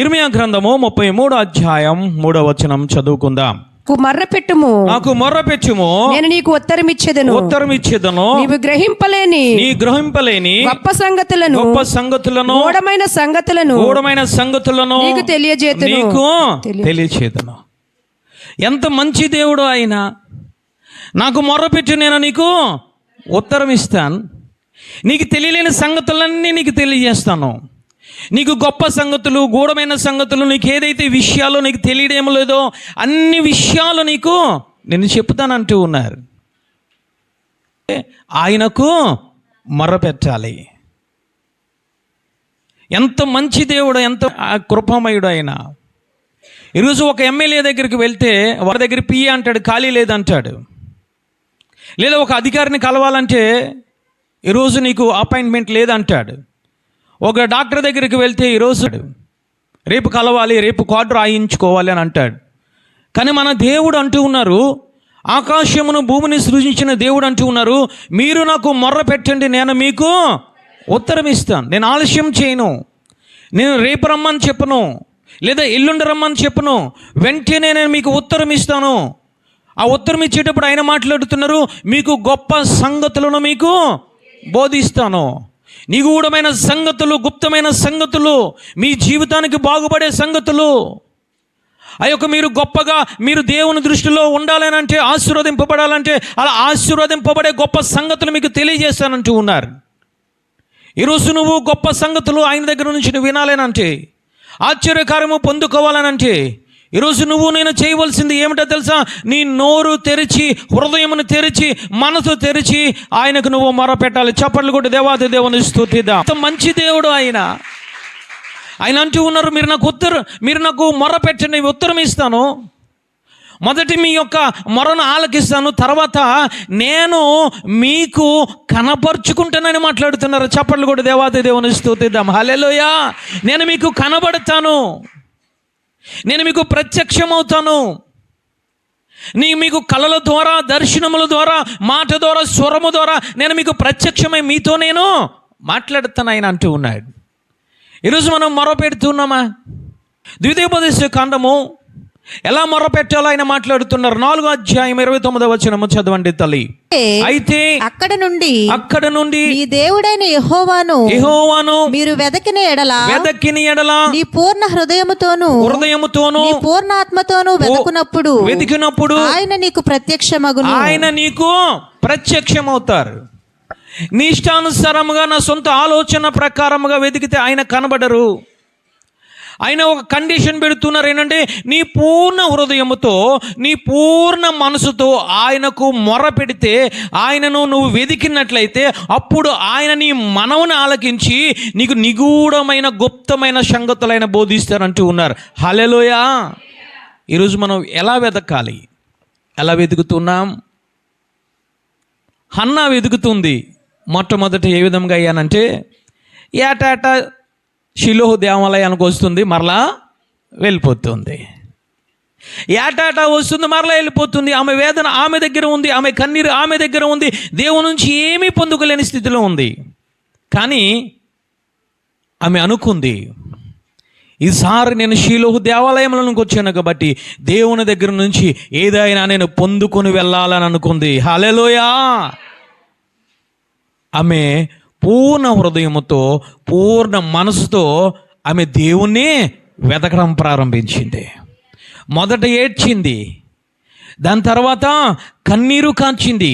ఇర్మియా గ్రంథము 33 అధ్యాయం 3వ వచనం చదువుకుందాం. నాకు మొర్ర పెట్టుము, నేను నీకు ఉత్తరం ఇచ్చేదను. నీవు గ్రహింపలేని గొప్ప సంగతులను గూఢమైన సంగతులను నీకు తెలియజేదను. ఎంత మంచి దేవుడు ఆయన. నాకు మొర్ర పెట్టు, నేను నీకు ఉత్తరం ఇస్తాను. నీకు తెలియలేని సంగతులన్నీ నీకు తెలియజేస్తాను. నీకు గొప్ప సంగతులు, గూఢమైన సంగతులు, నీకు ఏదైతే విషయాలు నీకు తెలియడం లేదో అన్ని విషయాలు నీకు నేను చెప్తానంటూ ఉన్నారు. ఆయనకు మొర్రపెట్టాలి. ఎంత మంచి దేవుడు, ఎంత కృపామయుడు ఆయన. ఈరోజు ఒక ఎమ్మెల్యే దగ్గరికి వెళ్తే వారి దగ్గర పిఏ అంటాడు, ఖాళీ లేదంటాడు. లేదా ఒక అధికారిని కలవాలంటే ఈరోజు నీకు అపాయింట్మెంట్ లేదంటాడు. ఒక డాక్టర్ దగ్గరికి వెళ్తే ఈరోజు రేపు కలవాలి, రేపు కార్డు రాయించుకోవాలి అని అంటాడు. కానీ మన దేవుడు అంటూ ఉన్నారు, ఆకాశమును భూమిని సృజించిన దేవుడు అంటూ ఉన్నారు, మీరు నాకు మొర్ర పెట్టండి, నేను మీకు ఉత్తరం ఇస్తాను. నేను ఆలస్యం చేయను. నేను రేపు రమ్మని చెప్పను, లేదా ఎల్లుండి రమ్మని చెప్పను. వెంటనే నేను మీకు ఉత్తరం ఇస్తాను. ఆ ఉత్తరం ఇచ్చేటప్పుడు ఆయన మాట్లాడుతున్నారు, మీకు గొప్ప సంగతులను మీకు బోధిస్తాను. నిగూఢమైన సంగతులు, గుప్తమైన సంగతులు, మీ జీవితానికి బాగుపడే సంగతులు. ఆ యొక్క మీరు గొప్పగా మీరు దేవుని దృష్టిలో ఉండాలని అంటే, ఆశీర్వదింపబడాలంటే అలా ఆశీర్వదింపబడే గొప్ప సంగతులు మీకు తెలియజేస్తానంటూ ఉన్నారు. ఈరోజు నువ్వు గొప్ప సంగతులు ఆయన దగ్గర నుంచి నువ్వు వినాలేనంటే, ఆశ్చర్యకార్యము పొందుకోవాలనంటే ఈరోజు నువ్వు నేను చేయవలసింది ఏమిటో తెలుసా? నీ నోరు తెరిచి, హృదయమును తెరిచి, మనసు తెరిచి ఆయనకు నువ్వు మొరపెట్టాలి. చప్పట్లు కొట్టి దేవాది దేవుని స్తుతిద్దాం. అంత మంచి దేవుడు ఆయన. ఆయన అంటూ ఉన్నారు, మీరు నాకు మొరపెట్టండి, ఉత్తరం ఇస్తాను. మొదటి మీ యొక్క మొరను ఆలకిస్తాను, తర్వాత నేను మీకు కనపరుచుకుంటానని మాట్లాడుతున్నారు. చప్పట్లు కొట్టి దేవాది దేవుని స్తుతిద్దాం. హల్లెలూయా. నేను మీకు కనబడతాను, నేను మీకు ప్రత్యక్షమవుతాను. మీకు కళల ద్వారా, దర్శనముల ద్వారా, మాట ద్వారా, స్వరము ద్వారా నేను మీకు ప్రత్యక్షమై మీతో నేను మాట్లాడుతాను ఆయన అంటూ ఉన్నాడు. ఈరోజు మనం మొరపెడుతున్నామా? ద్వితీయోపదేశ కాండము ఎలా మొరపెట్టాలో ఆయన మాట్లాడుతున్నారు. 4వ అధ్యాయం 29వ వచనము చదవండి తల్లి. అయితే అక్కడ నుండి ఈ దేవుడైన యెహోవాను మీరు వెదకిన ఎడల నీ పూర్ణ హృదయముతోను నీ పూర్ణ ఆత్మతోను వెదకునప్పుడు ఆయన నీకు ప్రత్యక్షమవుతారు. నీ ఇష్టానుసారముగా, నా సొంత ఆలోచన ప్రకారముగా వెతికితే ఆయన కనబడరు. ఆయన ఒక కండిషన్ పెడుతున్నారు, ఏంటంటే నీ పూర్ణ హృదయముతో, నీ పూర్ణ మనసుతో ఆయనకు మొర పెడితే, ఆయనను నువ్వు వెతికినట్లయితే అప్పుడు ఆయన నీ మనవుని ఆలకించి నీకు నిగూఢమైన గుప్తమైన సంగతులైన బోధిస్తారంటూ ఉన్నారు. హల్లెలూయా. ఈరోజు మనం ఎలా వెతకాలి? ఎలా వెతుకుతున్నాం? హన్నా వెతుకుతుంది. మొట్టమొదట ఏ విధంగా అయ్యానంటే, ఏటాట షిలోహు దేవాలయానికి వస్తుంది, మరలా వెళ్ళిపోతుంది. ఏటాటా వస్తుంది, మరలా వెళ్ళిపోతుంది. ఆమె వేదన ఆమె దగ్గర ఉంది, ఆమె కన్నీరు ఆమె దగ్గర ఉంది, దేవుని నుంచి ఏమీ పొందుకోలేని స్థితిలో ఉంది. కానీ ఆమె అనుకుంది, ఈసారి నేను షిలోహు దేవాలయంలోకి వచ్చాను కాబట్టి దేవుని దగ్గర నుంచి ఏదైనా నేను పొందుకొని వెళ్ళాలని అనుకుంది. హల్లెలూయా. ఆమె పూర్ణ హృదయముతో, పూర్ణ మనసుతో ఆమె దేవుణ్ణి వెతకడం ప్రారంభించింది. మొదట ఏడ్చింది, దాని తర్వాత కన్నీరు కాంచింది,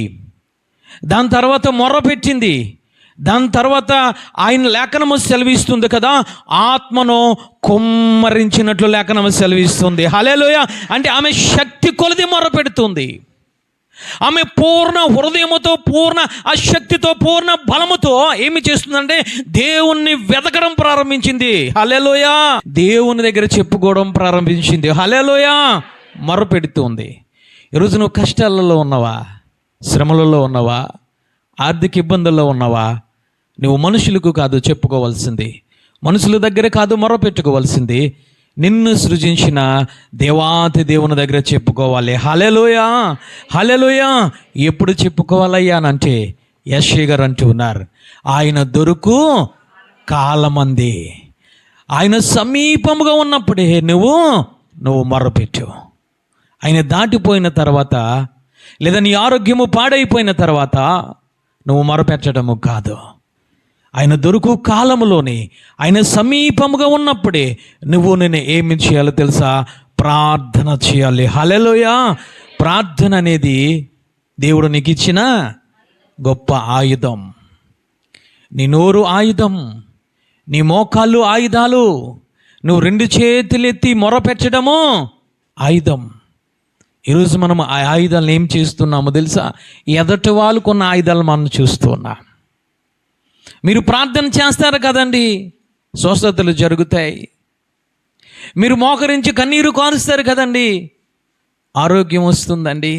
దాని తర్వాత మొర్ర పెట్టింది, దాని తర్వాత ఆయన లేఖనము సెలవిస్తుంది కదా, ఆత్మను కుమ్మరించినట్లు లేఖనము సెలవిస్తుంది. హల్లెలూయా. అంటే ఆమె శక్తి కొలది మొర్ర పెడుతుంది. ఆమె పూర్ణ హృదయముతో, పూర్ణ శక్తితో, పూర్ణ బలముతో ఏమి చేస్తుందంటే దేవుణ్ణి వెతకడం ప్రారంభించింది. హల్లెలూయా. దేవుని దగ్గర చెప్పుకోవడం ప్రారంభించింది. హల్లెలూయా. మొరపెడుతుంది. ఈరోజు నువ్వు కష్టాలలో ఉన్నావా? శ్రమలలో ఉన్నావా? ఆర్థిక ఇబ్బందుల్లో ఉన్నావా? నువ్వు మనుషులకు కాదు చెప్పుకోవాల్సింది, మనుషుల దగ్గర కాదు మొరపెట్టుకోవాల్సింది, నిన్ను సృజించిన దేవాతి దేవుని దగ్గర చెప్పుకోవాలి. హల్లెలూయా. హల్లెలూయా. ఎప్పుడు చెప్పుకోవాలయ్యా అంటే యెషయా గారు అంటూ ఉన్నారు, ఆయన దొరుకు కాలమంది, ఆయన సమీపముగా ఉన్నప్పుడే నువ్వు మొర్రపెట్టు. ఆయన దాటిపోయిన తర్వాత, లేదా నీ ఆరోగ్యము పాడైపోయిన తర్వాత నువ్వు మొరపెట్టడము కాదు. ఆయన దొరుకు కాలములోని, ఆయన సమీపముగా ఉన్నప్పుడే నేను ఏమి చేయాలో తెలుసా? ప్రార్థన చేయాలి. హల్లెలూయా. ప్రార్థన అనేది దేవుడు నీకు ఇచ్చిన గొప్ప ఆయుధం. నీ నోరు ఆయుధం, నీ మోకాళ్ళు ఆయుధాలు, నువ్వు 2 చేతులెత్తి మొరపెట్టడము ఆయుధం. ఈరోజు మనం ఆ ఆయుధాలను ఏం చేస్తున్నామో తెలుసా? ఎదటి వాళ్ళు కొన్న ఆయుధాలు మనం చూస్తున్నాం. మీరు ప్రార్థన చేస్తారు కదండి, స్వస్థతలు జరుగుతాయి. మీరు మోకరించి కన్నీరు కారుస్తారు కదండి, ఆరోగ్యం వస్తుందండి.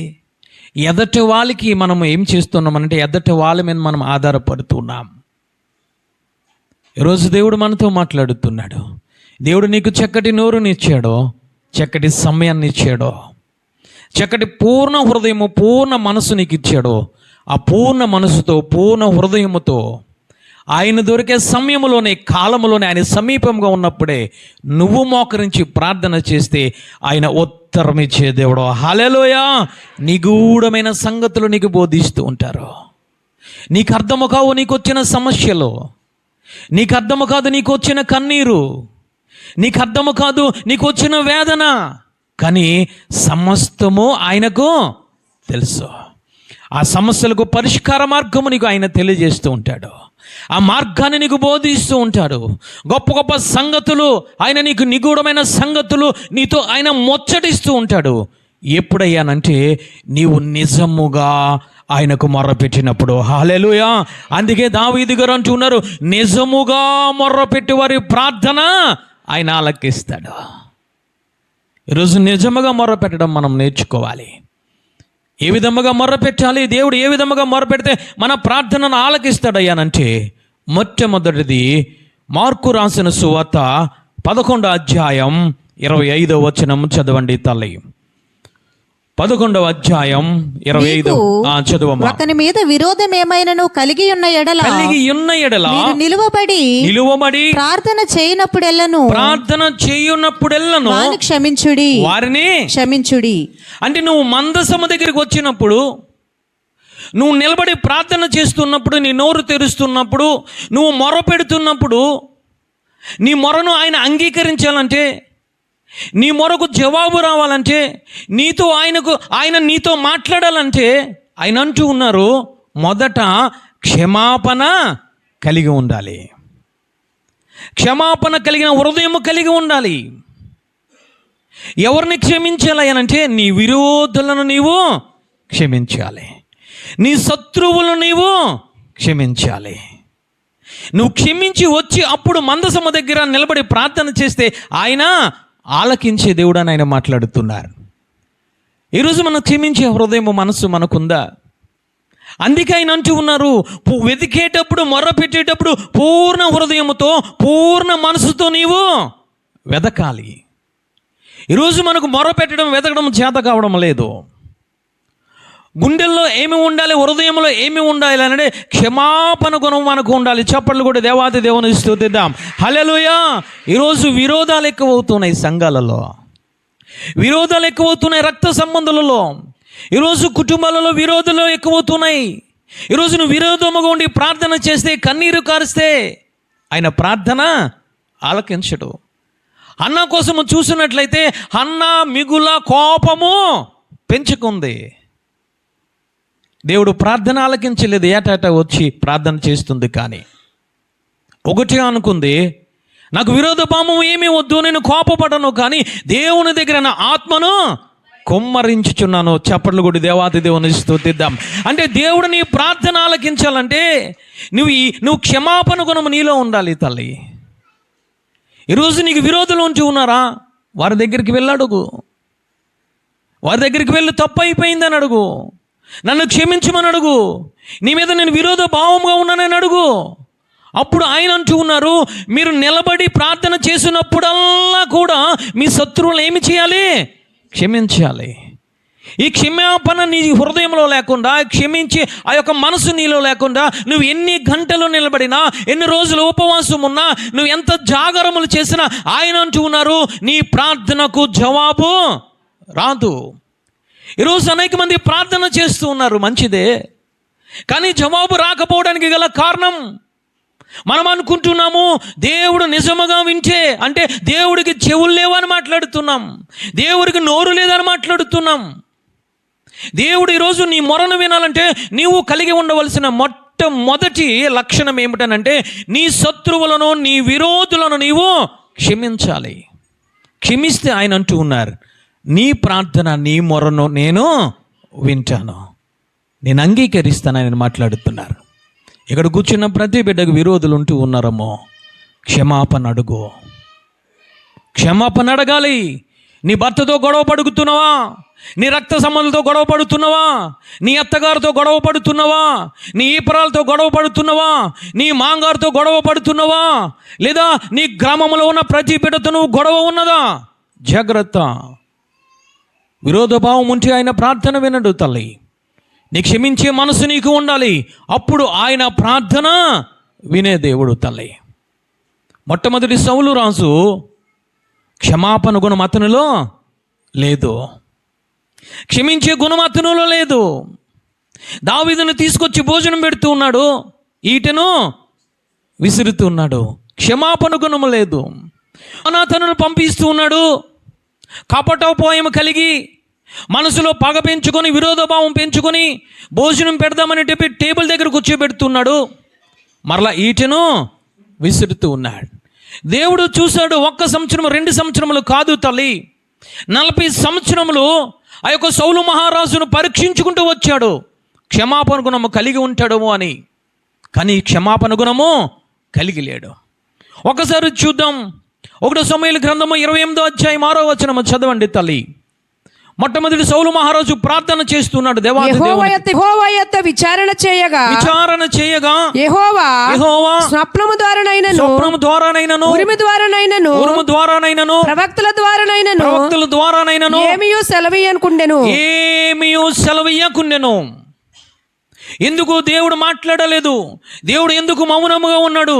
ఎదటి వాళ్ళకి మనం ఏం చేస్తున్నామంటే ఎదటి వాళ్ళ మీద మనం ఆధారపడుతున్నాం. ఈరోజు దేవుడు మనతో మాట్లాడుతున్నాడు. దేవుడు నీకు చక్కటి నోరునిచ్చాడో, చక్కటి సమయాన్ని ఇచ్చాడో, చక్కటి పూర్ణ హృదయము, పూర్ణ మనసు నీకు ఇచ్చాడో, ఆ పూర్ణ మనసుతో, పూర్ణ హృదయముతో ఆయన దొరికే సమయంలోనే, కాలంలోనే, ఆయన సమీపంగా ఉన్నప్పుడే నువ్వు మోకరించి ప్రార్థన చేస్తే ఆయన ఉత్తరం ఇచ్చే దేవుడు. హల్లెలూయా. నిగూఢమైన సంగతులు నీకు బోధిస్తూ ఉంటారు. నీకు అర్థము కావు నీకు వచ్చిన సమస్యలు, నీకు అర్థము కాదు నీకు వచ్చిన కన్నీరు, నీకు అర్థము కాదు నీకు వచ్చిన వేదన, కానీ సమస్తము ఆయనకు తెలుసు. ఆ సమస్యలకు పరిష్కార మార్గము నీకు ఆయన తెలియజేస్తూ ఉంటాడు. ఆ మార్గాన్ని నీకు బోధిస్తూ ఉంటాడు. గొప్ప గొప్ప సంగతులు ఆయన నీకు, నిగూఢమైన సంగతులు నీతో ఆయన ముచ్చటిస్తూ ఉంటాడు. ఎప్పుడయ్యానంటే నీవు నిజముగా ఆయనకు మొర్రపెట్టినప్పుడు. హల్లెలూయా. అందుకే దావీదు గారు అంటున్నారు, నిజముగా మొర్రపెట్టి వారి ప్రార్థన ఆయన ఆలకిస్తాడు. ఈరోజు నిజముగా మొర్రపెట్టడం మనం నేర్చుకోవాలి. ఏ విధముగా మొర్రపెట్టాలి, దేవుడు ఏ విధముగా మొర్రపెడితే మన ప్రార్థనను ఆలకిస్తాడయ్యానంటే, మొట్టమొదటిది మార్కు రాసిన సువార్త 11వ అధ్యాయం 25వ వచనం చదవండి తల్లి. 11వ అధ్యాయం 25 చదువమ్మా. ఒకని మీద విరోధం ఏమైనను కలిగి ఉన్న ఎడల మీరు నిలువబడి ప్రార్థన చేయనప్పుడెల్లను వారిని క్షమించుడి. అంటే నువ్వు మందసము దగ్గరికి వచ్చినప్పుడు, నువ్వు నిలబడి ప్రార్థన చేస్తున్నప్పుడు, నీ నోరు తెరుస్తున్నప్పుడు, నువ్వు మొర పెడుతున్నప్పుడు, నీ మొరను ఆయన అంగీకరించాలంటే, నీ మొరకు జవాబు రావాలంటే, ఆయన నీతో మాట్లాడాలంటే, ఆయన అంటూ ఉన్నారు, మొదట క్షమాపణ కలిగి ఉండాలి. క్షమాపణ కలిగిన హృదయం కలిగి ఉండాలి. ఎవరిని క్షమించాలి అనంటే, నీ విరోధులను నీవు క్షమించాలి, నీ శత్రువులను నీవు క్షమించాలి. నువ్వు క్షమించి వచ్చి అప్పుడు మందసము దగ్గర నిలబడి ప్రార్థన చేస్తే ఆయన ఆలకించే దేవుడు అని ఆయన మాట్లాడుతున్నారు. ఈరోజు మనం క్షమించే హృదయం, మనసు మనకుందా? అందుకే ఆయన అంటూ ఉన్నారు, వెతికేటప్పుడు, మొర్ర పెట్టేటప్పుడు పూర్ణ హృదయముతో, పూర్ణ మనసుతో నీవు వెదకాలి. ఈరోజు మనకు మొర్ర పెట్టడం, వెతకడం చేత కావడం లేదు. గుండెల్లో ఏమి ఉండాలి, హృదయంలో ఏమి ఉండాలి అంటే క్షమాపణ గుణం మనకు ఉండాలి. చప్పట్లు కూడా దేవాది దేవుని స్తుతిద్దాం. హల్లెలూయా. ఈరోజు విరోధాలు ఎక్కువవుతున్నాయి, సంఘాలలో విరోధాలు ఎక్కువవుతున్నాయి, రక్త సంబంధాలలో, ఈరోజు కుటుంబాలలో విరోధాలు ఎక్కువవుతున్నాయి. ఈరోజు నువ్వు విరోధముగా ఉండి ప్రార్థన చేస్తే, కన్నీరు కారిస్తే ఆయన ప్రార్థన ఆలకించడు. అన్న కోసము చూసినట్లయితే అన్న మిగుల కోపము పెంచుకుంది. దేవుడు ప్రార్థన ఆలకించలేదు, ఏటాట వచ్చి ప్రార్థన చేస్తుంది. కానీ ఒకటి అనుకుంది, నాకు విరోధ భావం ఏమీ వద్దు, నేను కోపపడను, కానీ దేవుని దగ్గర నా ఆత్మను కుమ్మరించుచున్నాను. చప్పట్లు కూడా దేవాది దేవుని స్తుతిద్దాం. అంటే దేవుడు నీ ప్రార్థన ఆలకించాలంటే నువ్వు క్షమాపణ గుణము నీలో ఉండాలి తల్లి. ఈరోజు నీకు విరోధులు ఉంచి ఉన్నారా, వారి దగ్గరికి వెళ్ళి అడుగు. వారి దగ్గరికి వెళ్ళి తప్పు అయిపోయిందని అడుగు, నన్ను క్షమించమని అడుగు, నీ మీద నేను విరోధ భావంగా ఉన్నానని అడుగు. అప్పుడు ఆయన అంటూ ఉన్నారు, మీరు నిలబడి ప్రార్థన చేసినప్పుడల్లా కూడా మీ శత్రువులు ఏమి చేయాలి? క్షమించాలి. ఈ క్షమాపణ నీ హృదయంలో లేకుండా, క్షమించి ఆ యొక్క మనసు నీలో లేకుండా నువ్వు ఎన్ని గంటలు నిలబడినా, ఎన్ని రోజులు ఉపవాసం ఉన్నా, నువ్వు ఎంత జాగరములు చేసినా ఆయన అంటూ ఉన్నారు, నీ ప్రార్థనకు జవాబు రాదు. ఈరోజు అనేక మంది ప్రార్థన చేస్తూ ఉన్నారు, మంచిదే, కానీ జవాబు రాకపోవడానికి గల కారణం మనం అనుకుంటున్నాము దేవుడు నిజముగా వింటే, అంటే దేవుడికి చెవులు లేవని మాట్లాడుతున్నాం, దేవుడికి నోరు లేదని మాట్లాడుతున్నాం. దేవుడు ఈరోజు నీ మొరను వినాలంటే నీవు కలిగి ఉండవలసిన మొట్టమొదటి లక్షణం ఏమిటనంటే, నీ శత్రువులను, నీ విరోధులను నీవు క్షమించాలి. క్షమిస్తే ఆయన అంటూ ఉన్నారు, నీ ప్రార్థన, నీ మొరను నేను వింటాను, నేను అంగీకరిస్తానని మాట్లాడుతున్నారు. ఇక్కడ కూర్చున్న ప్రతి బిడ్డకు విరోధులు ఉంటూ ఉన్నారమ్మో, క్షమాపణ అడుగు, క్షమాపణ అడగాలి. నీ భర్తతో గొడవ పడుకుతున్నావా? నీ రక్త సంబంధులతో గొడవ పడుతున్నావా? నీ అత్తగారితో గొడవ పడుతున్నావా? నీ ఈపరాలతో గొడవ పడుతున్నావా? నీ మాంగారితో గొడవ పడుతున్నావా? లేదా నీ గ్రామంలో ఉన్న ప్రతి బిడ్డతో నువ్వు గొడవ ఉన్నదా? జాగ్రత్త. విరోధభావం ఉంటే ఆయన ప్రార్థన వినడు తల్లి. నీ క్షమించే మనసు నీకు ఉండాలి, అప్పుడు ఆయన ప్రార్థన వినే దేవుడు తల్లి. మొట్టమొదటి సౌలు రాజు క్షమాపణ గుణం అతనిలో లేదు, క్షమించే గుణం అతనిలో లేదు. దావీదును తీసుకొచ్చి భోజనం పెడుతూ ఉన్నాడు, ఈటెను విసురుతూ ఉన్నాడు, క్షమాపణ గుణము లేదు. అనాథను పంపిస్తూ ఉన్నాడు, కపటోపాయం కలిగి మనసులో పగ పెంచుకొని, విరోధభావం పెంచుకొని, భోజనం పెడదామని చెప్పి టేబుల్ దగ్గర కూర్చోబెడుతున్నాడు, మరలా ఈటెను విసురుతూ ఉన్నాడు. దేవుడు చూశాడు, 1 సంవత్సరం 2 సంవత్సరములు కాదు తల్లి, 40 సంవత్సరములు ఆ యొక్క సౌలు మహారాజును పరీక్షించుకుంటూ వచ్చాడు, క్షమాపణ గుణము కలిగి ఉంటాడేమో అని. కానీ క్షమాపణ గుణము కలిగి లేడు. ఒకసారి చూద్దాం, 1 సమూయేలు గ్రంథము 28వ అధ్యాయం 6వ వచనము చదవండి తల్లి. మొట్టమొదటి సౌలు మహారాజు ప్రార్థన చేస్తున్నాడు, యెహోవా యొద్ద విచారణ చేయగా యెహోవా స్వప్నము ద్వారానైనను ఉరుము ద్వారానైనను ప్రవక్తల ద్వారానైనను ఏమియు సెలవీయకుండెను. ఎందుకు దేవుడు మాట్లాడలేదు? దేవుడు ఎందుకు మౌనముగా ఉన్నాడు?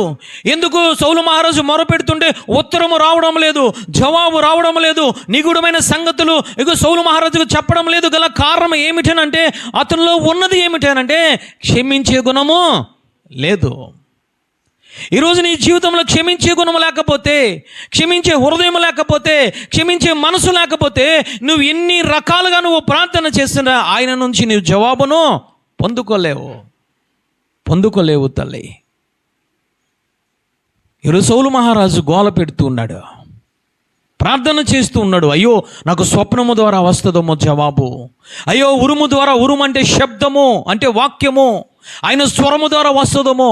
ఎందుకు సౌలు మహారాజు మొరపెడుతుంటే ఉత్తరము రావడం లేదు, జవాబు రావడం లేదు, నిగూఢమైన సంగతులు ఇక సౌలు మహారాజుకు చెప్పడం లేదు? గల కారణం ఏమిటనంటే, అతనిలో ఉన్నది ఏమిటనంటే క్షమించే గుణము లేదు. ఈరోజు నీ జీవితంలో క్షమించే గుణం లేకపోతే, క్షమించే హృదయం లేకపోతే, క్షమించే మనసు లేకపోతే, నువ్వు ఎన్ని రకాలుగా నువ్వు ప్రార్థన చేస్తున్నా ఆయన నుంచి నీవు జవాబును పొందుకోలేవు తల్లి. ఈరోజు సౌలు మహారాజు గోల పెడుతూ ఉన్నాడు, ప్రార్థన చేస్తూ ఉన్నాడు, అయ్యో నాకు స్వప్నము ద్వారా వస్తుందేమో జవాబు, అయ్యో ఉరుము ద్వారా, ఉరుము అంటే శబ్దము, అంటే వాక్యము, ఆయన స్వరము ద్వారా వస్తుందేమో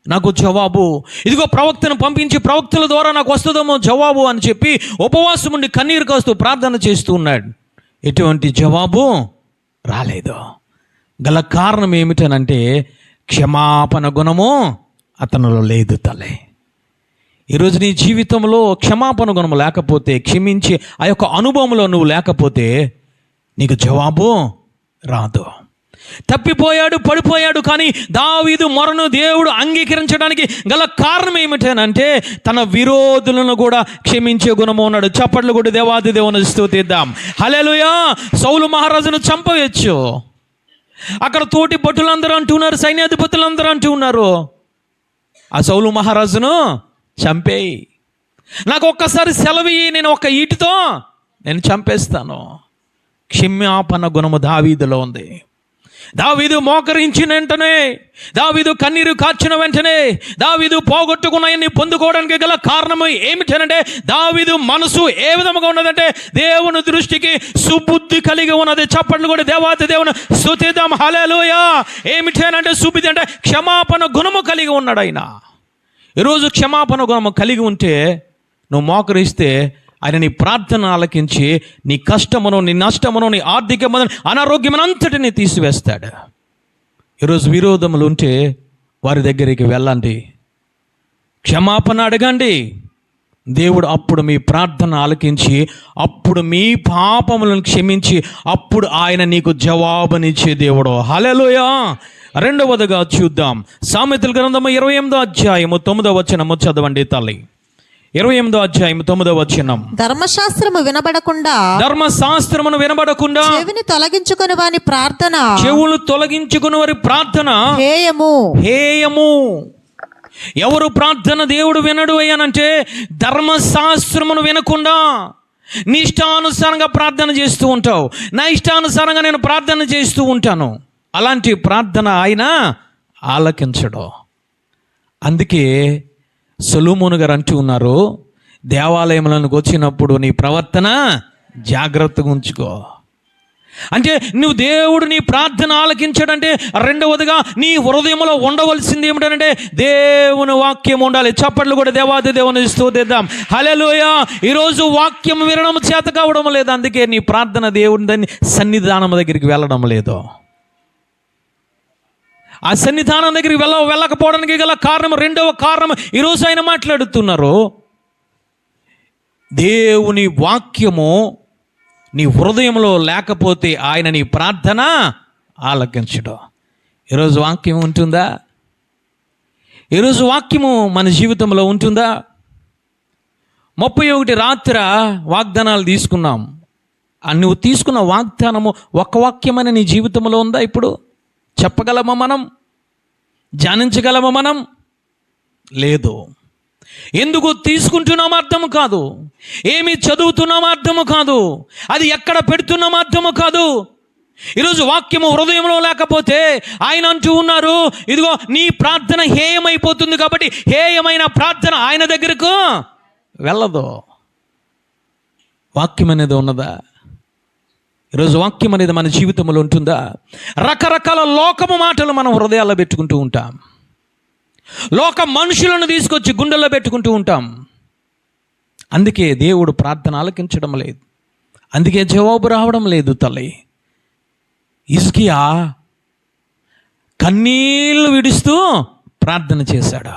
నాకు జవాబు, ఇదిగో ప్రవక్తను పంపించి ప్రవక్తల ద్వారా నాకు వస్తుందేమో జవాబు అని చెప్పి ఉపవాసం ఉండి కన్నీరు కాస్తూ ప్రార్థన చేస్తూ ఉన్నాడు. ఎటువంటి జవాబు రాలేదు. గల కారణం ఏమిటనంటే క్షమాపణ గుణము అతనిలో లేదు తల్లి. ఈరోజు నీ జీవితంలో క్షమాపణ గుణము లేకపోతే, క్షమించి ఆ యొక్క అనుభవంలో నువ్వు లేకపోతే నీకు జవాబు రాదు. తప్పిపోయాడు, పడిపోయాడు, కానీ దావీదు మొరను దేవుడు అంగీకరించడానికి గల కారణం ఏమిటనంటే తన విరోధులను కూడా క్షమించే గుణము ఉన్నాడు. చప్పట్లు కూడా దేవాది దేవుని స్తుతిద్దాం. హల్లెలూయా. సౌలు మహారాజును చంపవచ్చు, అక్కడ తోటి భటులందరూ అంటున్నారు, సైన్యాధిపతులందరూ అంటూ ఉన్నారు, ఆ సౌలు మహారాజును చంపేయి, నాకు ఒక్కసారి సెలవు, నేను ఒక్క ఈటితో నేను చంపేస్తాను. క్షమాపణ గుణము దావీదులో ఉంది. దావీదు మోకరించిన వెంటనే, దావీదు కన్నీరు కార్చిన వెంటనే, దావీదు పోగొట్టుకున్నాయని పొందుకోవడానికి గల కారణము ఏమిటనంటే దావీదు మనసు ఏ విధముగా ఉన్నదంటే దేవుని దృష్టికి సుబుద్ధి కలిగి ఉన్నది. చప్పట్లు కూడా దేవాది దేవుని స్తుతిద్దాం. హల్లెలూయా. ఏమిటనంటే సుబుద్ధి అంటే క్షమాపణ గుణము కలిగి ఉన్నాడు ఆయన. ఈరోజు క్షమాపణ గుణము కలిగి ఉంటే నువ్వు మోకరిస్తే ఆయన నీ ప్రార్థన ఆలకించి నీ కష్టమును, నీ నష్టమును, నీ ఆర్థికమును, అనారోగ్యమునంతటిని తీసివేస్తాడు. ఈరోజు విరోధములు ఉంటే వారి దగ్గరికి వెళ్ళండి, క్షమాపణ అడగండి, దేవుడు అప్పుడు మీ ప్రార్థన ఆలకించి అప్పుడు మీ పాపములను క్షమించి అప్పుడు ఆయన నీకు జవాబునిచ్చే దేవుడు. హల్లెలూయా. రెండవదిగా చూద్దాం, సామెతల గ్రంథము 28వ అధ్యాయము 9వ వచనము చదవండి తల్లి. 28వ అధ్యాయము 9వ వచనం. ధర్మశాస్త్రము వినబడకుండా చెవిని తొలగించుకుని వాని ప్రార్థన, చెవులు తొలగించుకుని వారి ప్రార్థన హేయము. ఎవరు ప్రార్థన దేవుడు వినడు అయ్యానంటే ధర్మశాస్త్రమును వినకుండా నీ ఇష్టానుసారంగా ప్రార్థన చేస్తూ ఉంటావు. నా ఇష్టానుసారంగా నేను ప్రార్థన చేస్తూ ఉంటాను. అలాంటి ప్రార్థన ఆయన ఆలకించడు. అందుకే సొలొమోను గారు అంటూ ఉన్నారు, దేవాలయములకు వచ్చినప్పుడు నీ ప్రవర్తన జాగ్రత్తగా ఉంచుకో. అంటే నువ్వు దేవుడు నీ ప్రార్థన ఆలకించాడంటే రెండవదిగా నీ హృదయంలో ఉండవలసింది ఏమిటంటే దేవుని వాక్యం ఉండాలి. చప్పట్లు కూడా దేవాది దేవుని స్తుతిద్దాం. హల్లెలూయా. ఈరోజు వాక్యం వినడం చేత కావడం లేదు, అందుకే నీ ప్రార్థన దేవుని సన్నిధానం దగ్గరికి వెళ్ళడం లేదు. ఆ సన్నిధానం దగ్గరికి వెళ్ళకపోవడానికి గల కారణం, రెండవ కారణం ఈరోజు ఆయన మాట్లాడుతున్నారు, దేవుని వాక్యము నీ హృదయంలో లేకపోతే ఆయన నీ ప్రార్థన ఆలకించడం. ఈరోజు వాక్యం ఉంటుందా? ఈరోజు వాక్యము మన జీవితంలో ఉంటుందా? 31 రాత్రి వాగ్దానాలు తీసుకున్నాం. నువ్వు తీసుకున్న వాగ్దానము ఒక వాక్యమైన నీ జీవితంలో ఉందా? ఇప్పుడు చెప్పగలమా మనం? ధ్యానించగలమా మనం? లేదు. ఎందుకు తీసుకుంటున్నామో అర్థము కాదు, ఏమి చదువుతున్నామో అర్థము కాదు, అది ఎక్కడ పెడుతున్నామో అర్థము కాదు. ఈరోజు వాక్యము హృదయంలో లేకపోతే ఆయన అంటూ ఉన్నారు, ఇదిగో నీ ప్రార్థన హేయమైపోతుంది కాబట్టి హేయమైన ప్రార్థన ఆయన దగ్గరకు వెళ్ళదు. వాక్యం అనేది ఉన్నదా? ఈరోజు వాక్యం అనేది మన జీవితంలో ఉంటుందా? రకరకాల లోకము మాటలు మనం హృదయాల్లో పెట్టుకుంటూ ఉంటాం. లోక మనుషులను తీసుకొచ్చి గుండెల్లో పెట్టుకుంటూ ఉంటాం. అందుకే దేవుడు ప్రార్థన ఆలకించడం లేదు, అందుకే జవాబు రావడం లేదు. తల్లి హిజ్కియా కన్నీళ్లు విడుస్తూ ప్రార్థన చేశాడు.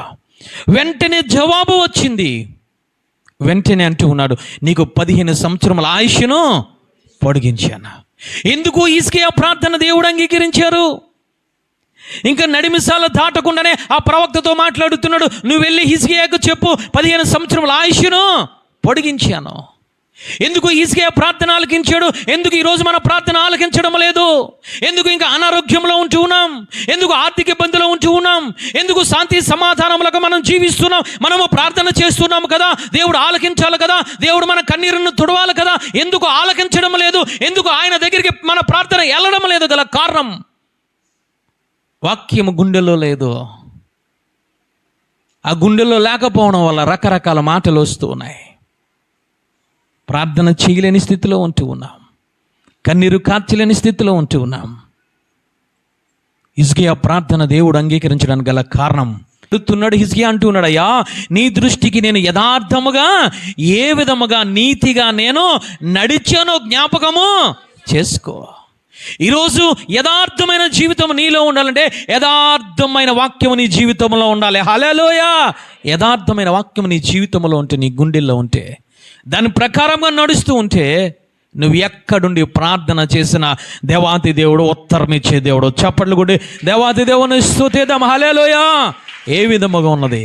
వెంటనే జవాబు వచ్చింది. వెంటనే అంటూ ఉన్నాడు, నీకు 15 సంవత్సరముల ఆయుష్ను పొడిగించాను. ఎందుకు హిజ్కియా ప్రార్థన దేవుడు అంగీకరించారు? ఇంకా నడిమిసాల దాటకుండానే ఆ ప్రవక్తతో మాట్లాడుతున్నాడు, నువ్వు వెళ్ళి హిజ్కియాకు చెప్పు 15 సంవత్సరముల ఆయుష్ను పొడిగించాను. ఎందుకు హిజ్కియా ప్రార్థన ఆలకించాడు? ఎందుకు ఈరోజు మన ప్రార్థన ఆలకించడం లేదు? ఎందుకు ఇంకా అనారోగ్యంలో ఉంటూ ఉన్నాం? ఎందుకు ఆర్థిక ఇబ్బందులో ఉంటూ ఉన్నాం? ఎందుకు శాంతి సమాధానములకు మనం జీవిస్తున్నాం? మనము ప్రార్థన చేస్తున్నాము కదా, దేవుడు ఆలకించాలి కదా, దేవుడు మన కన్నీరును తుడవాలి కదా, ఎందుకు ఆలకించడం లేదు? ఎందుకు ఆయన దగ్గరికి మన ప్రార్థన వెళ్ళడం లేదు? గల కారణం వాక్యము గుండెలో లేదు. ఆ గుండెలో లేకపోవడం వల్ల రకరకాల మాటలు వస్తూ ఉన్నాయి. ప్రార్థన చేయలేని స్థితిలో ఉంటూ ఉన్నాం, కన్నీరు కార్చలేని స్థితిలో ఉంటూ ఉన్నాం. హిజ్కియా ప్రార్థన దేవుడు అంగీకరించడానికి గల కారణం చెప్తున్నాడు. హిజ్కియా అంటున్నాడు, అయ్యా నీ దృష్టికి నేను యథార్థముగా ఏ విధముగా నీతిగా నేను నడిచానో జ్ఞాపకము చేసుకో. ఈరోజు యథార్థమైన జీవితం నీలో ఉండాలంటే యథార్థమైన వాక్యము నీ జీవితంలో ఉండాలి. హల్లెలూయా. యథార్థమైన వాక్యం నీ జీవితంలో ఉంటే, నీ గుండెల్లో ఉంటే, దాని ప్రకారంగా నడుస్తూ ఉంటే, నువ్వు ఎక్కడుండి ప్రార్థన చేసిన దేవాతి దేవుడు ఉత్తరం ఇచ్చే దేవుడు. చప్పట్లు కూడా దేవాతి దేవుని స్తుతిద్దాం. హల్లెలూయా. ఏ విధముగా ఉన్నది?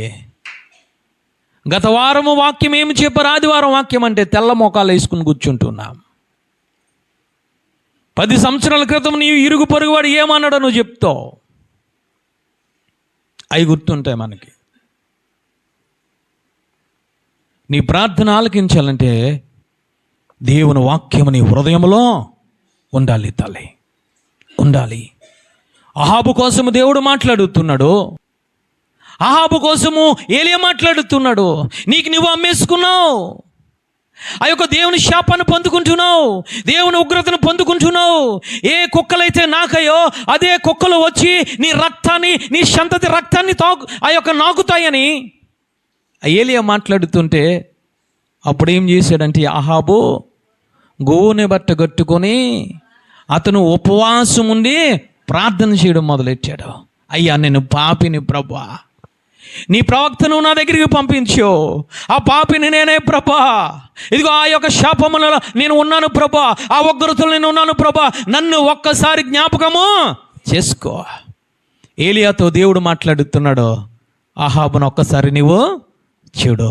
గత వారము వాక్యం ఏమి చెప్పారు? ఆదివారం వాక్యం అంటే తెల్ల మోకాలు వేసుకుని కూర్చుంటున్నాం. 10 సంవత్సరాల క్రితం నీవు ఇరుగు పొరుగువాడు ఏమన్నాడో నువ్వు చెప్తావు, అవి గుర్తుంటాయి మనకి. నీ ప్రార్థన ఆలకించాలంటే దేవుని వాక్యము నీ హృదయంలో ఉండాలి. తల్లి ఉండాలి. అహాబు కోసము దేవుడు మాట్లాడుతున్నాడు, అహాబు కోసము ఏలియా మాట్లాడుతున్నాడు. నీకు నువ్వు అమ్మేసుకున్నావు, ఆ యొక్క దేవుని శాపాన్ని పొందుకుంటున్నావు, దేవుని ఉగ్రతను పొందుకుంటున్నావు. ఏ కుక్కలైతే నాకయో అదే కుక్కలు వచ్చి నీ రక్తాన్ని, నీ సంతతి రక్తాన్ని నాకుతాయని ఏలియా మాట్లాడుతుంటే, అప్పుడు ఏం చేశాడంటే అహాబు గోనె బట్ట కట్టుకొని అతను ఉపవాసం ఉండి ప్రార్థన చేయడం మొదలెట్టాడు. అయ్యా నేను పాపిని ప్రభువా, నీ ప్రవక్తను నా దగ్గరికి పంపించు, ఆ పాపిని నేనే ప్రభా, ఇదిగో ఆ యొక్క శాపములలో నేను ఉన్నాను ప్రభా, ఆ ఉగ్రతలో నేను ఉన్నాను ప్రభా, నన్ను ఒక్కసారి జ్ఞాపకము చేసుకో. ఏలియాతో దేవుడు మాట్లాడుతున్నాడు, అహాబును ఒక్కసారి నీవు చూడు,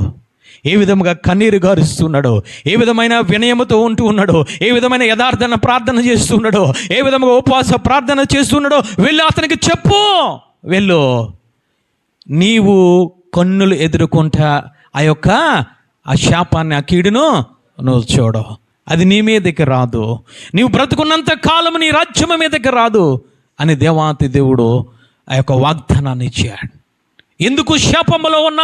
ఏ విధముగా కన్నీరు గారుస్తున్నాడో, ఏ విధమైన వినయముతో ఉంటూ ఉన్నాడో, ఏ విధమైన యథార్థన ప్రార్థన చేస్తున్నాడో, ఏ విధముగా ఉపవాస ప్రార్థన చేస్తున్నాడో వెళ్ళి అతనికి చెప్పు. వెళ్ళు, నీవు కన్నులు ఎదుర్కొంటా ఆ శాపాన్ని, ఆ కీడును నువ్వు చూడు, అది నీ మీదకి రాదు, నీవు బ్రతుకున్నంత కాలం నీ రాజ్యం మీదకి రాదు అని దేవాతి దేవుడు ఆ యొక్క వాగ్దానాన్ని ఇచ్చాడు. ఎందుకు శాపములో ఉన్న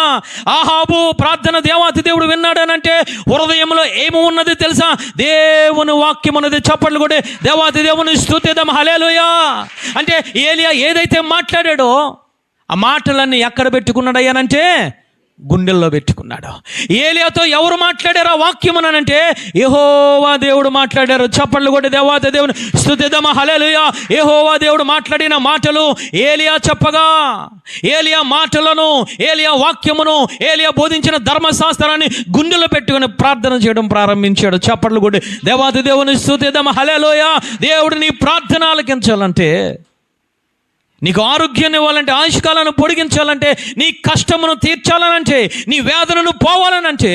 ఆహాబు ప్రార్థన దేవాతి దేవుడు విన్నాడనంటే హృదయంలో ఏమి ఉన్నది తెలుసా? దేవుని వాక్యం ఉన్నది. చప్పట్లు కూడా దేవాతి దేవుని స్తుతిద్దాం, హల్లెలూయా. అంటే ఏలియా ఏదైతే మాట్లాడాడో ఆ మాటలన్నీ ఎక్కడ పెట్టుకున్నాడయ్యానంటే గుండెల్లో పెట్టుకున్నాడు. ఏలియాతో ఎవరు మాట్లాడారు ఆ వాక్యమునంటే యెహోవా దేవుడు మాట్లాడారు. చప్పట్లు కూడా దేవాతి దేవుని స్తుతిద్దాం, హల్లెలూయా. యెహోవా దేవుడు మాట్లాడిన మాటలు ఏలియా చెప్పగా, ఏలియా మాటలను, ఏలియా వాక్యమును, ఏలియా బోధించిన ధర్మశాస్త్రాన్ని గుండెలో పెట్టుకుని ప్రార్థన చేయడం ప్రారంభించాడు. చప్పట్లు కూడా దేవాతి దేవుని స్తుతిద్దాం, హల్లెలూయా. దేవుడు నీ ప్రార్థన ఆలకించాలంటే, నీకు ఆరోగ్యాన్ని ఇవ్వాలంటే, ఆయుష్కాలను పొడిగించాలంటే, నీ కష్టమును తీర్చాలనంటే, నీ వేదనను పోవాలనంటే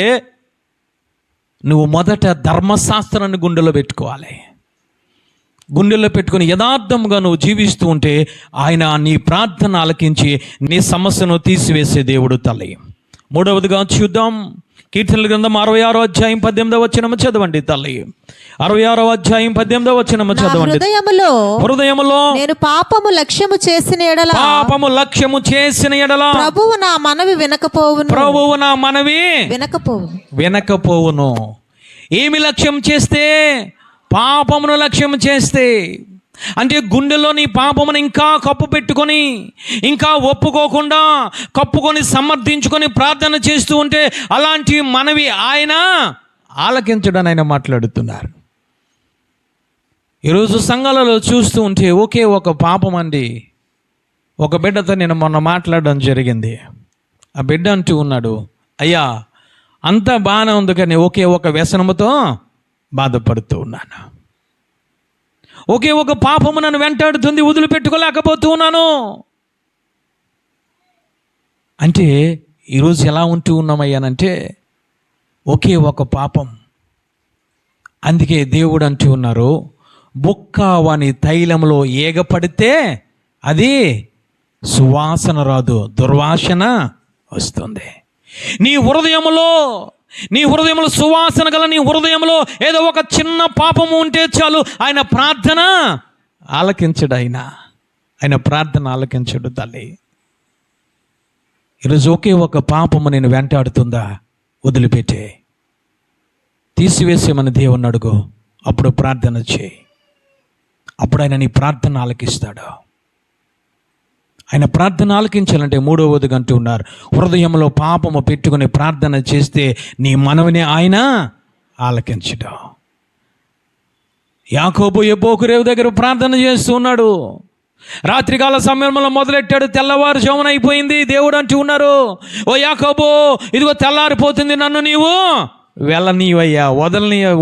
నువ్వు మొదట ధర్మశాస్త్రాన్ని గుండెలో పెట్టుకోవాలి. గుండెల్లో పెట్టుకుని యథార్థంగా నువ్వు జీవిస్తూ ఉంటే ఆయన నీ ప్రార్థన ఆలకించి నీ సమస్యను తీసివేసే దేవుడు తల్లి. మూడవదిగా చూద్దాం, కీర్తనల గ్రంథం 66వ అధ్యాయం 18వ వచనము చదవండి తల్లి. 66వ అధ్యాయం 18వ వచనము చదవండి. హృదయములో నేను పాపము లక్ష్యము చేసిన ఎడల ప్రభువు నా మనవి వినకపోవును. ఏమి లక్ష్యం చేస్తే? పాపమును లక్ష్యం చేస్తే. అంటే గుండెలో నీ పాపమును ఇంకా కప్పు పెట్టుకొని, ఇంకా ఒప్పుకోకుండా కప్పుకొని సమర్థించుకొని ప్రార్థన చేస్తూ ఉంటే అలాంటి మనవి ఆయన ఆలకించడని ఆయన మాట్లాడుతున్నారు. ఈరోజు సంఘాలలో చూస్తూ ఉంటే ఒకే ఒక పాపం అండి. ఒక బిడ్డతో నేను మొన్న మాట్లాడడం జరిగింది. ఆ బిడ్డ అంటూ ఉన్నాడు, అయ్యా అంతా బాగానే ఉంది కానీ ఒకే ఒక వ్యసనముతో బాధపడుతూ ఉన్నాను, ఒకే ఒక పాపము నన్ను వెంటాడుతుంది, వదిలిపెట్టుకోలేకపోతూ ఉన్నాను. అంటే ఈరోజు ఎలా ఉంటూ ఉన్నామయ్యానంటే ఒకే ఒక పాపం. అందుకే దేవుడు అంటూ ఉన్నారు, బొక్క వాని తైలంలో ఏగపడితే అది సువాసన రాదు, దుర్వాసన వస్తుంది. నీ హృదయంలో సువాసన గల నీ హృదయంలో ఏదో ఒక చిన్న పాపము ఉంటే చాలు, ఆయన ప్రార్థన ఆలకించడు. ఆయన ప్రార్థన ఆలకించడు తల్లి. ఈరోజు ఒకే ఒక పాపము నేను వెంటాడుతుందా, వదిలిపెట్టే, తీసివేసేమని దేవుని అడుగు. అప్పుడు ప్రార్థన చేయి, అప్పుడు ఆయన నీ ప్రార్థన ఆలకిస్తాడు. ఆయన ప్రార్థన ఆలకించాలంటే మూడవదిగా అంటూ ఉన్నారు, హృదయంలో పాపము పెట్టుకుని ప్రార్థన చేస్తే నీ మనవిని ఆయన ఆలకించడు. యాకోబు యబ్బోకు రేవు దగ్గర ప్రార్థన చేస్తూ ఉన్నాడు. రాత్రికాల సమయంలో మొదలెట్టాడు, తెల్లవారుజామున అయిపోయింది. దేవుడు అంటూ ఉన్నారు, ఓ యాకోబు ఇదిగో తెల్లారిపోతుంది, నన్ను నీవు వెళ్ళనీవయ్యా,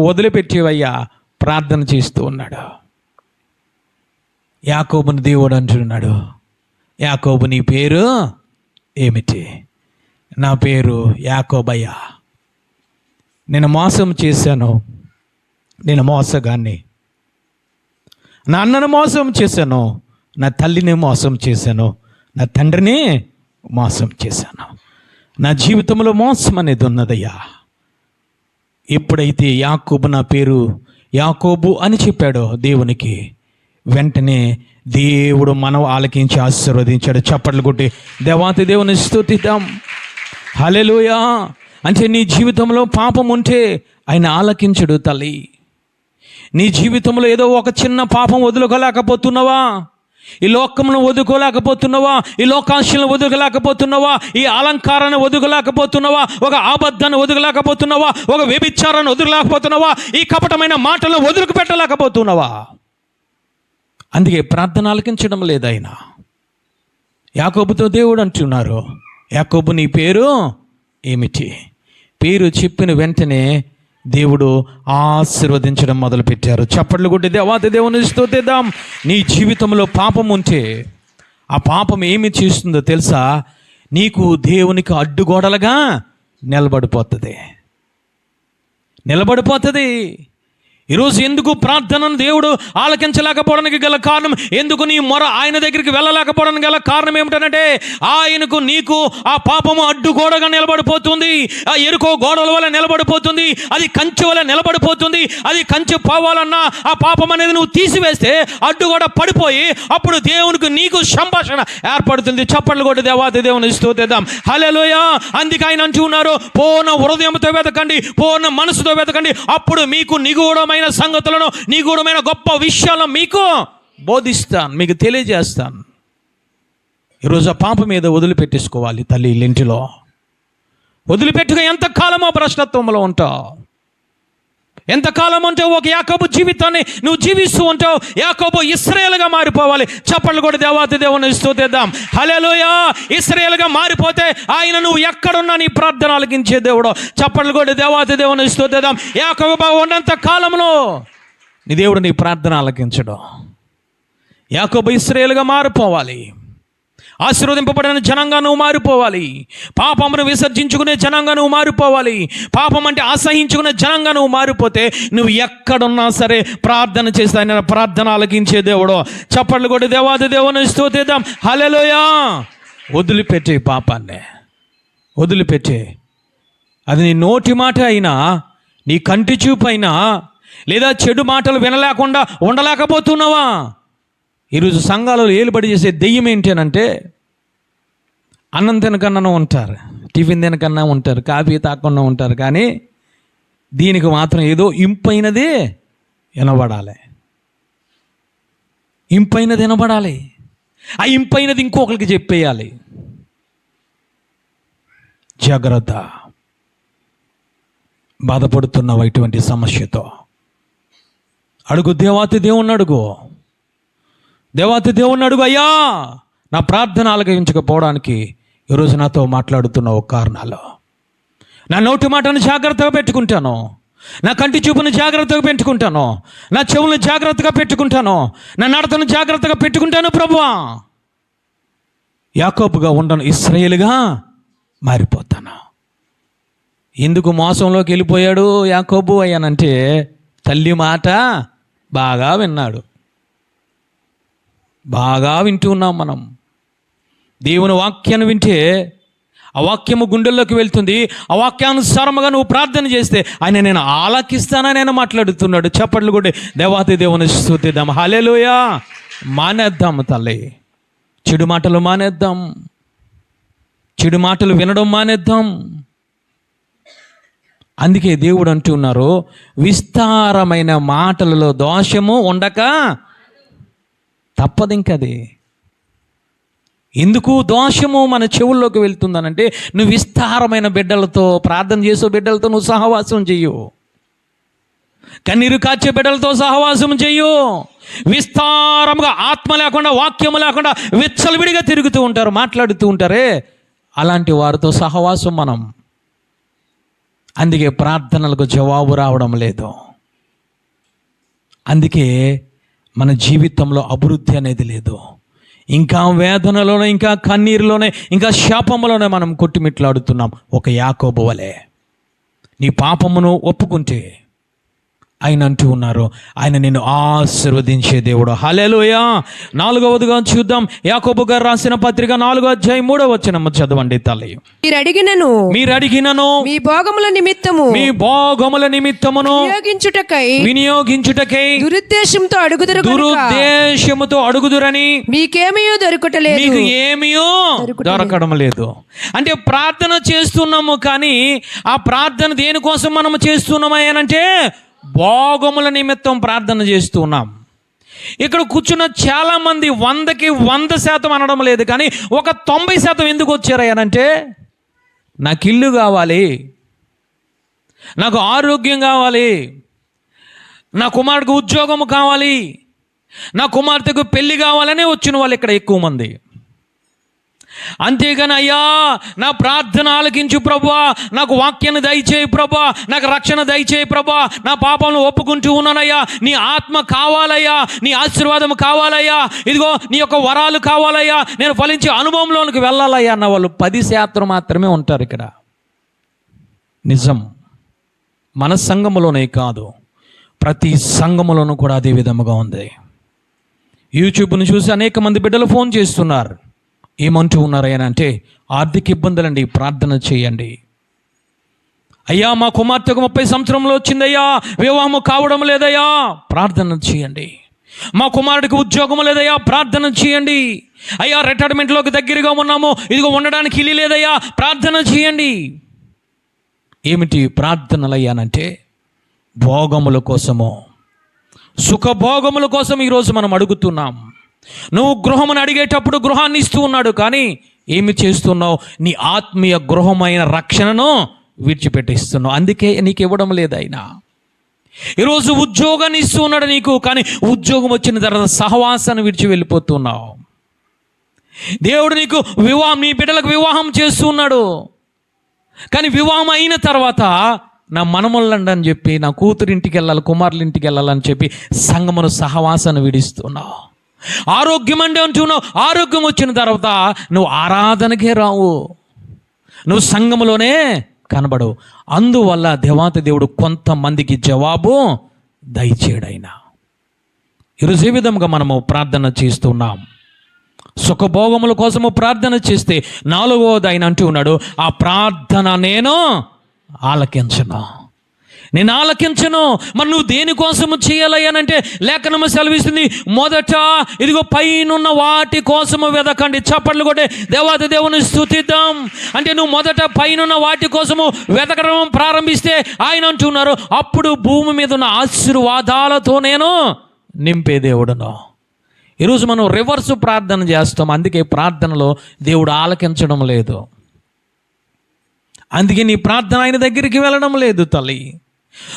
వదిలిపెట్టేవయ్యా. ప్రార్థన చేస్తూ ఉన్నాడు. యాకోబుని దేవుడు అంటున్నాడు, యాకోబు నీ పేరు ఏమిటి? నా పేరు యాకోబయ్యా. నేను మోసం చేశాను, నేను మోసగాన్ని. నా అన్నను మోసం చేశాను, నా తల్లిని మోసం చేశాను, నా తండ్రిని మోసం చేశాను. నా జీవితంలో మోసం అనేది ఉన్నదయ్యా. ఎప్పుడైతే యాకోబు నా పేరు యాకోబు అని చెప్పాడో దేవునికి, వెంటనే దేవుడు మనం ఆలకించి ఆశీర్వదించాడు. చప్పట్లు కొట్టి దేవాతి దేవుని స్తుతిద్దాం, హల్లెలూయా. అంటే నీ జీవితంలో పాపం ఉంటే ఆయన ఆలకించడు తల్లి. నీ జీవితంలో ఏదో ఒక చిన్న పాపం వదులుకోలేకపోతున్నావా? ఈ లోకమును వదులుకోలేకపోతున్నావా? ఈ లోకాశలను వదులుకోలేకపోతున్నావా? ఈ అలంకారాన్ని వదులుకోలేకపోతున్నావా? ఒక అబద్ధాన్ని వదులుకోలేకపోతున్నావా? ఒక వ్యభిచారాన్ని వదులుకోలేకపోతున్నావా? ఈ కపటమైన మాటలను వదులుకు పెట్టలేకపోతున్నావా? అందుకే ప్రార్థన ఆలకించడం లేదు ఆయన. యాకోబుతో దేవుడు అంటున్నారు, యాకోబు నీ పేరు ఏమిటి? పేరు చెప్పిన వెంటనే దేవుడు ఆశీర్వదించడం మొదలుపెట్టారు. చప్పట్లు కొట్టి దేవాది దేవుని స్తుతిద్దాం. నీ జీవితంలో పాపం ఉంటే ఆ పాపం ఏమి చేస్తుందో తెలుసా? నీకు దేవునికి అడ్డుగోడలుగా నిలబడిపోతుంది. ఈరోజు ఎందుకు ప్రార్థనను దేవుడు ఆలకించలేకపోవడానికి గల కారణం, ఎందుకు నీ మొర ఆయన దగ్గరికి వెళ్ళలేకపోవడానికి గల కారణం ఏమిటంటే ఆయనకు నీకు ఆ పాపము అడ్డుగోడగా నిలబడిపోతుంది. ఆ ఎరుకో గోడల వల్ల నిలబడిపోతుంది. అది కంచె వల్ల నిలబడిపోతుంది. అది కంచె పోవాలన్నా ఆ పాపం అనేది నువ్వు తీసివేస్తే అడ్డుగోడ పడిపోయి అప్పుడు దేవునికి నీకు సంభాషణ ఏర్పడుతుంది. చప్పట్లు కొట్టి దేవాది దేవుని స్తుతిద్దాం. హల్లెలూయా. అందుకే ఆయన అంటూ ఉన్నారు, పూర్ణ హృదయంతో వెతకండి, పూర్ణ మనసుతో వెతకండి, అప్పుడు మీకు నిగూఢమైన సంగతులను, నిగూఢమైన గొప్ప విషయాలను మీకు బోధిస్తాను, మీకు తెలియజేస్తాను. ఈరోజు ఆ పాపం మీద వదిలిపెట్టేసుకోవాలి. తల్లి ఇంటిలో వదిలిపెట్టుగా ఎంతకాలమో భ్రష్టత్వంలో ఉంటావు, ఎంతకాలం ఉంటావు ఒక యాకోబు జీవితాన్ని నువ్వు జీవిస్తూ ఉంటావు. యాకోబు ఇశ్రాయేలుగా మారిపోవాలి. చప్పట్లు కూడా దేవాతి దేవుని స్తుతిద్దాం. హల్లెలూయా. ఇశ్రాయేలుగా మారిపోతే ఆయన నువ్వు ఎక్కడున్నా నీ ప్రార్థన ఆలకించే దేవుడు. చప్పట్లు కూడా దేవాతి దేవుని స్తుతిద్దాం. యాకోబు ఉన్నంత కాలంలో నీ దేవుడు నీ ప్రార్థన ఆలకించడం. యాకోబు ఇశ్రాయేలుగా మారిపోవాలి. ఆశీర్వదింపబడిన జనంగా నువ్వు మారిపోవాలి. పాపమును విసర్జించుకునే జనంగా నువ్వు మారిపోవాలి. పాపం అంటే అసహించుకునే జనంగా నువ్వు మారిపోతే నువ్వు ఎక్కడున్నా సరే ప్రార్థన చేస్తే ఆయన ప్రార్థన ఆలకించే దేవుడు. చప్పట్లు కొట్టి దేవాది దేవుని స్తుతిద్దాం. హల్లెలూయా. వదిలిపెట్టే పాపాన్ని, వదిలిపెట్టే. అది నీ నోటి మాట అయినా, నీ కంటి చూపు అయినా, లేదా చెడు మాటలు వినలేకుండా ఉండలేకపోతున్నావా? ఈరోజు సంఘాలలో ఏలుబడి చేసే దెయ్యం ఏంటనంటే అన్నం తినకన్నా ఉంటారు, టిఫిన్ తినకన్నా ఉంటారు, కాఫీ తాకుండా ఉంటారు, కానీ దీనికి మాత్రం ఏదో ఇంపైనది వినబడాలి. ఇంపైనది వినబడాలి. ఆ ఇంపైనది ఇంకొకరికి చెప్పేయాలి. జాగ్రత్త. బాధపడుతున్నావు ఇటువంటి సమస్యతో, అడుగు దేవాతి దేవుణ్ణి అడుగు. దేవాతి దేవుణ్ణి అడుగు, అయ్యా నా ప్రార్థన ఆలకించకపోవడానికి ఈరోజు నాతో మాట్లాడుతున్న ఒక కారణాలు. నా నోటి మాటను జాగ్రత్తగా పెట్టుకుంటాను, నా కంటి చూపును జాగ్రత్తగా పెట్టుకుంటాను, నా చెవులను జాగ్రత్తగా పెట్టుకుంటాను, నా నడతను జాగ్రత్తగా పెట్టుకుంటాను ప్రభువా. యాకోబుగా ఉండను, ఇశ్రాయేలుగా మారిపోతాను. ఎందుకు మోసంలోకి వెళ్ళిపోయాడు యాకోబు అయ్యానంటే తల్లి మాట బాగా విన్నాడు. బాగా వింటూ ఉన్నాం మనం. దేవుని వాక్యాన్ని వింటే ఆ వాక్యము గుండెల్లోకి వెళ్తుంది. ఆ వాక్యానుసారముగా నువ్వు ప్రార్థన చేస్తే ఆయన నేను ఆలకిస్తానని ఆయన మాట్లాడుతున్నాడు. చప్పట్లు కూడా దేవాతి దేవుని స్తుతిద్దాం. హల్లెలూయా. మానేద్దాం తల్లి, చెడు మాటలు మానేద్దాం, చెడు మాటలు వినడం మానేద్దాం. అందుకే దేవుడు అంటున్నారు, విస్తారమైన మాటలలో దోషము ఉండక తప్పదు. ఇంకది ఎందుకు దోషము మన చెవుల్లోకి వెళ్తుందనంటే నువ్వు విస్తారమైన బిడ్డలతో, ప్రార్థన చేసే బిడ్డలతో నువ్వు సహవాసం చెయ్యు, కన్నీరు కాచే బిడ్డలతో సహవాసం చెయ్యు. విస్తారముగా ఆత్మ లేకుండా, వాక్యము లేకుండా విచ్చలవిడిగా తిరుగుతూ ఉంటారు, మాట్లాడుతూ ఉంటారే, అలాంటి వారితో సహవాసం మనం. అందుకే ప్రార్థనలకు జవాబు రావడం లేదు. అందుకే మన జీవితంలో అభివృద్ధి అనేది లేదు. ఇంకా వేదనలోనే, ఇంకా కన్నీరులోనే, ఇంకా శాపములోనే మనం కొట్టుమిట్లాడుతున్నాం. ఒక యాకోబు వలె నీ పాపమును ఒప్పుకుంటే ఆయన అంటూ ఉన్నారు, ఆయన నిన్ను ఆశీర్వదించే దేవుడు. హల్లెలూయా. 4వదిగా చూద్దాం. యాకోబు గారు రాసిన పత్రిక 4వ అధ్యాయం 3వ వచనం చదవండి తల్లి. మీరు అడిగినను మీ భోగముల నిమిత్తమును వినియోగించుటకై దురుద్దేశముతో అడుగుదురని మీకేమీయో దొరకటలేదు, మీకు ఏమీయో దొరకడం లేదు. అంటే ప్రార్థన చేస్తున్నాము, కానీ ఆ ప్రార్థన దేనికోసం మనం చేస్తున్నామా అంటే భోగముల నిమిత్తం ప్రార్థన చేస్తున్నాం. ఇక్కడ కూర్చున్న చాలామంది 100కి 100% అనడం లేదు, కానీ ఒక 90% ఎందుకు వచ్చారయ్యానంటే నాకు ఇల్లు కావాలి, నాకు ఆరోగ్యం కావాలి, నా కుమారుడికి ఉద్యోగం కావాలి, నా కుమార్తెకు పెళ్లి కావాలనే వచ్చిన వాళ్ళు ఇక్కడ ఎక్కువ మంది. అంతేగాని అయ్యా నా ప్రార్థన ఆలకించు ప్రభువా, నాకు వాక్యాన్ని దయచేయి ప్రభువా, నాకు రక్షణ దయచేయి ప్రభువా, నా పాపంలో ఒప్పుకుంటూ ఉన్నానయ్యా, నీ ఆత్మ కావాలయ్యా, నీ ఆశీర్వాదం కావాలయ్యా, ఇదిగో నీ యొక్క వరాలు కావాలయ్యా, నేను ఫలించే అనుభవంలోనికి వెళ్ళాలయ్యా అన్న వాళ్ళు 10% మాత్రమే ఉంటారు ఇక్కడ. నిజం, మన సంఘములోనే కాదు, ప్రతి సంఘములోనూ కూడా అదే విధముగా ఉంది. యూట్యూబ్ను చూసి అనేక మంది బిడ్డలు ఫోన్ చేస్తున్నారు. ఏమంటూ ఉన్నారయ్యా అంటే, ఆర్థిక ఇబ్బందులండి, ప్రార్థన చేయండి. అయ్యా మా కుమార్తెకు 30 సంవత్సరంలో వచ్చిందయ్యా, వివాహము కావడం లేదయ్యా, ప్రార్థన చేయండి. మా కుమారుడికి ఉద్యోగం లేదయ్యా, ప్రార్థన చేయండి. అయ్యా రిటైర్మెంట్లోకి దగ్గరగా ఉన్నాము, ఇదిగో ఉండడానికి ఇల్లు లేదయ్యా, ప్రార్థన చేయండి. ఏమిటి ప్రార్థనలయ్యానంటే, భోగముల కోసము, సుఖభోగముల కోసం ఈరోజు మనం అడుగుతున్నాం. నువ్వు గృహమును అడిగేటప్పుడు గృహాన్ని ఇస్తూ ఉన్నాడు, కానీ ఏమి చేస్తున్నావు? నీ ఆత్మీయ గృహమైన రక్షణను విడిచిపెట్టిస్తున్నావు. అందుకే నీకు ఇవ్వడం లేదు ఆయన. ఈరోజు ఉద్యోగాన్ని ఇస్తూ ఉన్నాడు నీకు, కానీ ఉద్యోగం వచ్చిన తర్వాత సహవాసాన్ని విడిచి వెళ్ళిపోతున్నావు. దేవుడు నీకు నీ బిడ్డలకు వివాహం చేస్తున్నాడు, కానీ వివాహం అయిన తర్వాత నా మనమల్లండి అని చెప్పి, నా కూతురింటికి వెళ్ళాలి, కుమారుల ఇంటికి వెళ్ళాలని చెప్పి సంగమును సహవాసాన్ని విడిస్తున్నావు. ఆరోగ్యం అంటే అంటున్నావు, ఆరోగ్యం వచ్చిన తర్వాత నువ్వు ఆరాధనకే రావు, నువ్వు సంఘములోనే కనబడవు. అందువల్ల దేవాతి దేవుడు కొంతమందికి జవాబు దయచేయడైనా. ఈరోజు ఏ విధంగా మనము ప్రార్థన చేస్తున్నాం? సుఖభోగముల కోసము ప్రార్థన చేస్తే 4వది ఆయన అంటూ ఉన్నాడు, ఆ ప్రార్థన నేను ఆలకించను. మరి నువ్వు దేనికోసము చేయాలయ్యానంటే, లేఖనము సెలవిస్తుంది, మొదట ఇదిగో పైనున్న వాటి కోసము వెదకండి. చప్పట్లు కొట్టే దేవాది దేవుని స్తుతిద్దాం. అంటే నువ్వు మొదట పైనున్న వాటి కోసము వెతకడం ప్రారంభిస్తే ఆయన అంటున్నారు, అప్పుడు భూమి మీద ఉన్న ఆశీర్వాదాలతో నేను నింపే దేవుడును. ఈరోజు మనం రివర్స్ ప్రార్థన చేస్తాం, అందుకే ప్రార్థనలో దేవుడు ఆలకించడం లేదు. అందుకే నీ ప్రార్థన ఆయన దగ్గరికి వెళ్ళడం లేదు తల్లి.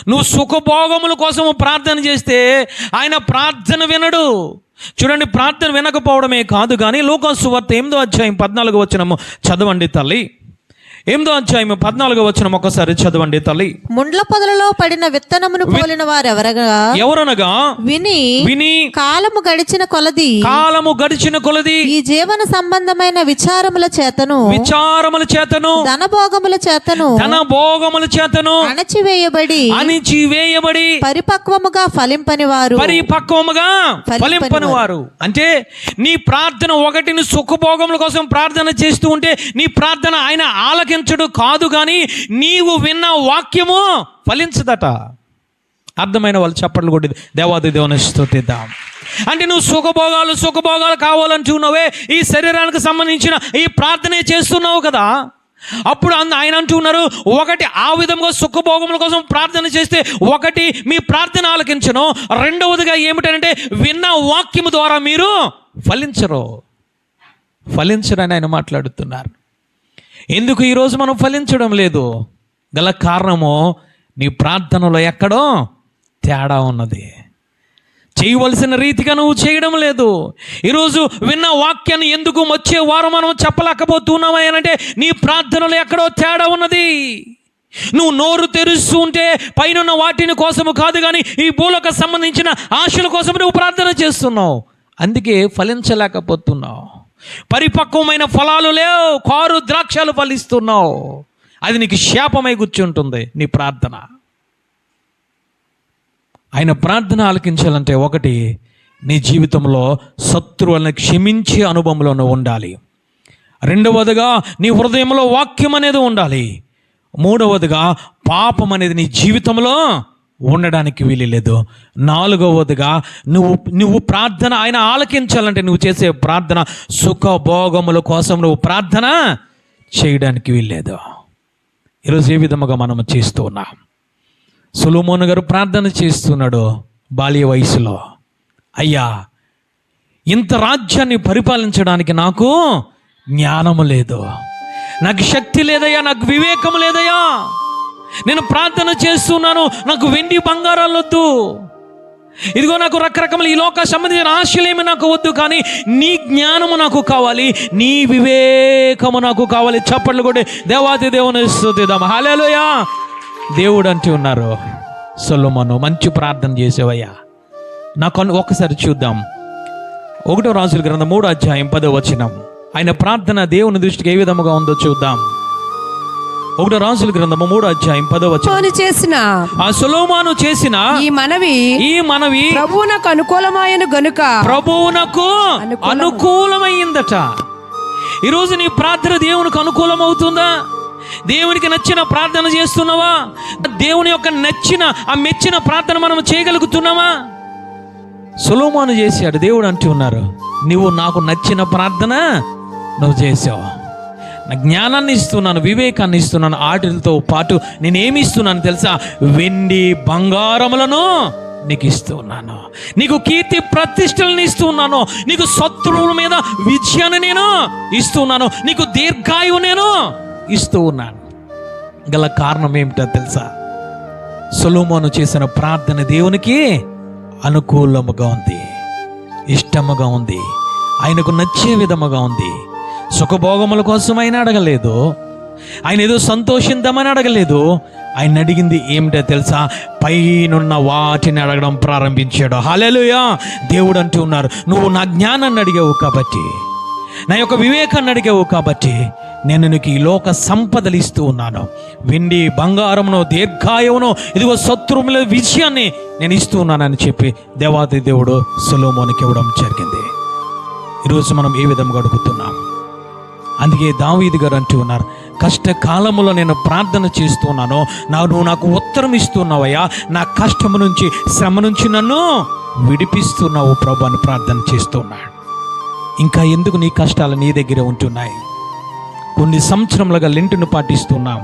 నువ్వు సుఖభోగముల కోసము ప్రార్థన చేస్తే ఆయన ప్రార్థన వినడు. చూడండి, ప్రార్థన వినకపోవడమే కాదు, కానీ లూకాసు సువార్త 8వ అధ్యాయం 14వ వచనము చదవండి తల్లి. 8వ అధ్యాయం 14వ వచనం ఒకసారి చదవండి తల్లి. ముండ్ల పొదలలో పడిన విత్తనమును పోలిన వారు ఎవరనగా విని కాలము గడిచిన కొలది ఈ జీవన సంబంధమైన విచారముల చేతను ధనభోగముల చేతను అణచివేయబడి పరిపక్వముగా ఫలింపని వారు. అంటే నీ ప్రార్థన ఒకటి, సుఖభోగముల కోసం ప్రార్థన చేస్తూ ఉంటే నీ ప్రార్థన ఆయన ఆలకించడు కాదు, కానీ నీవు విన్న వాక్యము ఫలించదట. అర్థమైన వాళ్ళు చప్పట్లు కొట్టి దేవాది దేవుని స్తుతిద్దాం. అంటే నువ్వు సుఖభోగాలు కావాలంటున్నావే, ఈ శరీరానికి సంబంధించిన ఈ ప్రార్థనే చేస్తున్నావు కదా. అప్పుడు ఆయన అంటున్నారు, ఒకటి ఆ విధంగా సుఖభోగముల కోసం ప్రార్థన చేస్తే ఒకటి మీ ప్రార్థన ఆలకించను, రెండవదిగా ఏమిటంటే విన్న వాక్యము ద్వారా మీరు ఫలించరని ఆయన మాట్లాడుతున్నారు. ఎందుకు ఈరోజు మనం ఫలించడం లేదు? గల కారణము నీ ప్రార్థనలో ఎక్కడో తేడా ఉన్నది. చేయవలసిన రీతిగా నువ్వు చేయడం లేదు. ఈరోజు విన్న వాక్యాన్ని ఎందుకు వచ్చే వారం మనం చెప్పలేకపోతున్నామా అంటే నీ ప్రార్థనలో ఎక్కడో తేడా ఉన్నది. నువ్వు నోరు తెరుస్తూ ఉంటే పైన వాటిని కోసము కాదు, కానీ ఈ భూలోక సంబంధించిన ఆశల కోసం నువ్వు ప్రార్థన చేస్తున్నావు, అందుకే ఫలించలేకపోతున్నావు. పరిపక్వమైన ఫలాలు లేవు, కారు ద్రాక్షలు ఫలిస్తున్నావు. అది నీకు శాపమై కూర్చుంటుంది నీ ప్రార్థన. ఆయన ప్రార్థన ఆలకించాలంటే ఒకటి, నీ జీవితంలో శత్రువులను క్షమించే అనుభవంలో ఉండాలి. రెండవదిగా నీ హృదయంలో వాక్యం అనేది ఉండాలి. మూడవదిగా పాపం అనేది నీ జీవితంలో ఉండడానికి వీలు. నాలుగవదిగా నువ్వు ప్రార్థన ఆయన ఆలకించాలంటే నువ్వు చేసే ప్రార్థన సుఖభోగముల కోసం నువ్వు ప్రార్థన చేయడానికి వీల్లేదు. ఈరోజు ఏ విధముగా మనం చేస్తూ ఉన్నాం? సొలొమోను గారు ప్రార్థన చేస్తున్నాడు బాల్య వయసులో, అయ్యా ఇంత రాజ్యాన్ని పరిపాలించడానికి నాకు జ్ఞానము లేదు, నాకు శక్తి లేదయ్యా, నాకు వివేకం లేదయ్యా, నేను ప్రార్థన చేస్తున్నాను, నాకు వెండి బంగారాలు వద్దు, ఇదిగో నాకు రకరకముల ఈ లోక సంబంధించిన ఆశలేమి నాకు వద్దు, కానీ నీ జ్ఞానము నాకు కావాలి, నీ వివేకము నాకు కావాలి. చప్పట్లు కొట్టి దేవాతి దేవుని స్తుతిద్దాం. హల్లెలూయా. దేవుడు అంటూ ఉన్నారు, సొలొమోను మంచి ప్రార్థన చేసేవయ్యా. నాకు ఒక్కసారి చూద్దాం. 1 రాజుల గ్రంథం 3 అధ్యాయం 10వ వచనం. ఆయన ప్రార్థన దేవుని దృష్టికి ఏ విధముగా ఉందో చూద్దాం. 1 రాజుల గ్రంథము 3 అధ్యాయం 10వ వచనం. చేసిన ఆ సొలొమోను చేసిన ఈ మనవి ప్రభువునకు అనుకూలమైన గనుక ప్రభువునకు అనుకూలమైందట. ఈరోజు నీ ప్రార్థన దేవునికి అనుకూలం అవుతుందా? దేవునికి నచ్చిన ప్రార్థన చేస్తున్నావా? దేవుని యొక్క మెచ్చిన ప్రార్థన మనం చేయగలుగుతున్నామా? సొలొమోను చేశాడు. దేవుడు అంటూ ఉన్నారు, నువ్వు నాకు నచ్చిన ప్రార్థన నువ్వు చేసావు, నా జ్ఞానాన్ని ఇస్తున్నాను, వివేకాన్ని ఇస్తున్నాను, వాటితో పాటు నేనేమి ఇస్తున్నాను తెలుసా? వెండి బంగారములను నీకు ఇస్తూ ఉన్నాను, నీకు కీర్తి ప్రతిష్టలను ఇస్తూ ఉన్నాను, నీకు శత్రువుల మీద విజయాన్ని నేను ఇస్తున్నాను, నీకు దీర్ఘాయువు నేను ఇస్తూ ఉన్నాను. గల కారణం ఏమిటో తెలుసా? సొలొమోను చేసిన ప్రార్థన దేవునికి అనుకూలముగా ఉంది, ఇష్టముగా ఉంది, ఆయనకు నచ్చే విధముగా ఉంది. సుఖభోగముల కోసం ఆయన అడగలేదు, ఆయన ఏదో సంతోషిద్దామని అడగలేదు. ఆయన అడిగింది ఏమిటో తెలుసా? పైనున్న వాటిని అడగడం ప్రారంభించాడు. హల్లెలూయా. దేవుడు అంటూ ఉన్నారు, నువ్వు నా జ్ఞానాన్ని అడిగావు కాబట్టి, నా యొక్క వివేకాన్ని అడిగావు కాబట్టి నేను నీకు ఈ లోక సంపదలు ఇస్తూ ఉన్నాను, వెండి బంగారమును దీర్ఘాయువును, ఇదిగో శత్రువుల విజయాన్ని నేను ఇస్తూ ఉన్నానని చెప్పి దేవాది దేవుడు సొలొమోనుకి ఇవ్వడం జరిగింది. ఈరోజు మనం ఏ విధంగా అడుగుతున్నాం? అందుకే దావీదు గారు అంటూ ఉన్నారు, కష్టకాలములో నేను ప్రార్థన చేస్తున్నాను, నువ్వు నాకు ఉత్తరం ఇస్తున్నావయ్యా, నా కష్టము నుంచి శ్రమ నుంచి నన్ను విడిపిస్తున్నావు ప్రభు అని ప్రార్థన చేస్తున్నాడు. ఇంకా ఎందుకు నీ కష్టాలు నీ దగ్గర ఉంటున్నాయి? కొన్ని సంవత్సరములుగా లెంటును పాటిస్తున్నాం,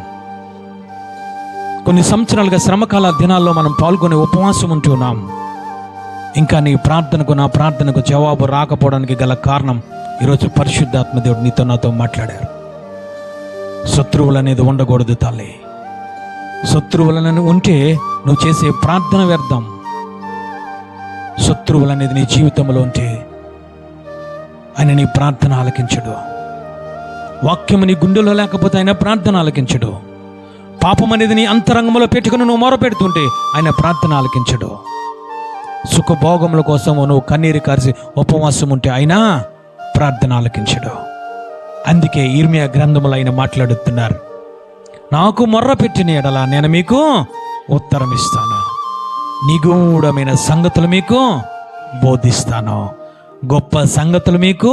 కొన్ని సంవత్సరాలుగా శ్రమకాల దినాల్లో మనం పాల్గొని ఉపవాసం ఉంటున్నాం. ఇంకా నీ ప్రార్థనకు నా ప్రార్థనకు జవాబు రాకపోవడానికి గల కారణం ఈరోజు పరిశుద్ధాత్మ దేవుడు నీతో నాతో మాట్లాడారు. శత్రువులు అనేది ఉండకూడదు తల్లి. శత్రువులను ఉంటే నువ్వు చేసే ప్రార్థన వ్యర్థం. శత్రువులు అనేది నీ జీవితంలో ఉంటే ఆయన నీ ప్రార్థన ఆలకించడు. వాక్యము నీ గుండెలో లేకపోతే ఆయన ప్రార్థన ఆలకించడు. పాపం అనేది నీ అంతరంగంలో పెట్టుకుని నువ్వు మొరపెడుతుంటే ఆయన ప్రార్థన ఆలకించడు. సుఖభోగముల కోసం నువ్వు కన్నీరు కారిసి ఉపవాసం ఉంటే ఆయన ప్రార్థన ఆలకించడు. అందుకే ఇర్మియా గ్రంథములో ఆయన మాట్లాడుతున్నారు, నాకు మొర్ర పెట్టిన ఎడల నేను మీకు ఉత్తరం ఇస్తాను, నిగూఢమైన సంగతులు మీకు బోధిస్తాను, గొప్ప సంగతులు మీకు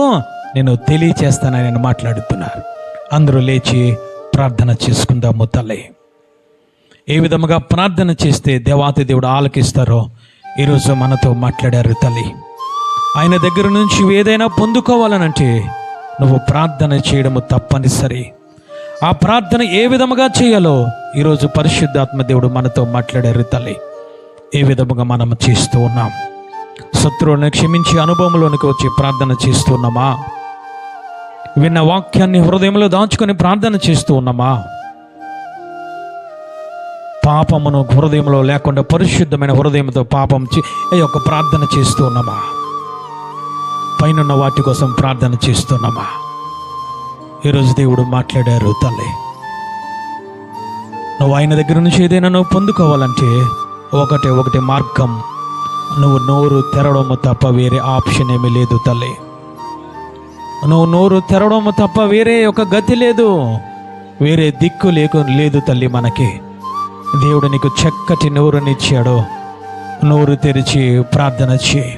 నేను తెలియచేస్తానని నేను మాట్లాడుతున్నారు. అందరూ లేచి ప్రార్థన చేసుకుందాము తల్లి. ఏ విధముగా ప్రార్థన చేస్తే దేవాతి దేవుడు ఆలకిస్తారో ఈరోజు మనతో మాట్లాడారు తల్లి. ఆయన దగ్గర నుంచి ఏదైనా పొందుకోవాలనంటే నువ్వు ప్రార్థన చేయడము తప్పనిసరి. ఆ ప్రార్థన ఏ విధముగా చేయాలో ఈరోజు పరిశుద్ధాత్మ దేవుడు మనతో మాట్లాడారు తల్లి. ఏ విధముగా మనం చేస్తూ ఉన్నాం? శత్రువులను క్షమించి అనుభవంలోనికి వచ్చి ప్రార్థన చేస్తూ ఉన్నామా? విన్న వాక్యాన్ని హృదయంలో దాచుకొని ప్రార్థన చేస్తూ ఉన్నామా? పాపమును హృదయంలో లేకుండా పరిశుద్ధమైన హృదయంతో పాపం యొక్క ప్రార్థన చేస్తూ ఉన్నామా? పైనున్న వాటి కోసం ప్రార్థన చేస్తున్నామా? ఈరోజు దేవుడు మాట్లాడారు తల్లి. నువ్వు ఆయన దగ్గర నుంచి ఏదైనా నువ్వు పొందుకోవాలంటే ఒకటే మార్గం, నువ్వు నోరు తెరవడము తప్ప వేరే ఆప్షన్ ఏమీ లేదు తల్లి. నువ్వు నోరు తెరవడము తప్ప వేరే ఒక గతి లేదు, వేరే దిక్కు లేదు తల్లి. మనకి దేవుడు నీకు చక్కటి నోరునిచ్చాడు. నోరు తెరిచి ప్రార్థన చేయి.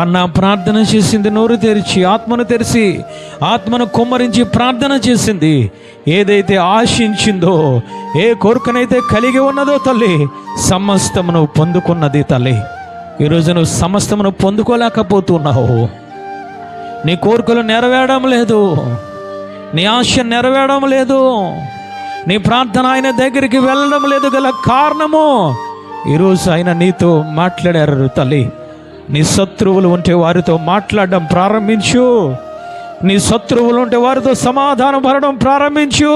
అన్న ప్రార్థన చేసింది నోరు తెరిచి, ఆత్మను తెరిచి, ఆత్మను కుమ్మరించి ప్రార్థన చేసింది. ఏదైతే ఆశించిందో, ఏ కోరికనైతే కలిగి ఉన్నదో తల్లి, సమస్తమును పొందుకున్నది తల్లి. ఈరోజు నువ్వు సమస్తమును పొందుకోలేకపోతున్నావు. నీ కోరికలు నెరవేరడం లేదు, నీ ఆశ నెరవేరడం లేదు, నీ ప్రార్థన ఆయన దగ్గరికి వెళ్ళడం లేదు. గల కారణము ఈరోజు ఆయన నీతో మాట్లాడారు తల్లి. నీ శత్రువులు ఉంటే వారితో మాట్లాడడం ప్రారంభించు. నీ శత్రువులు ఉంటే వారితో సమాధానం పడడం ప్రారంభించు.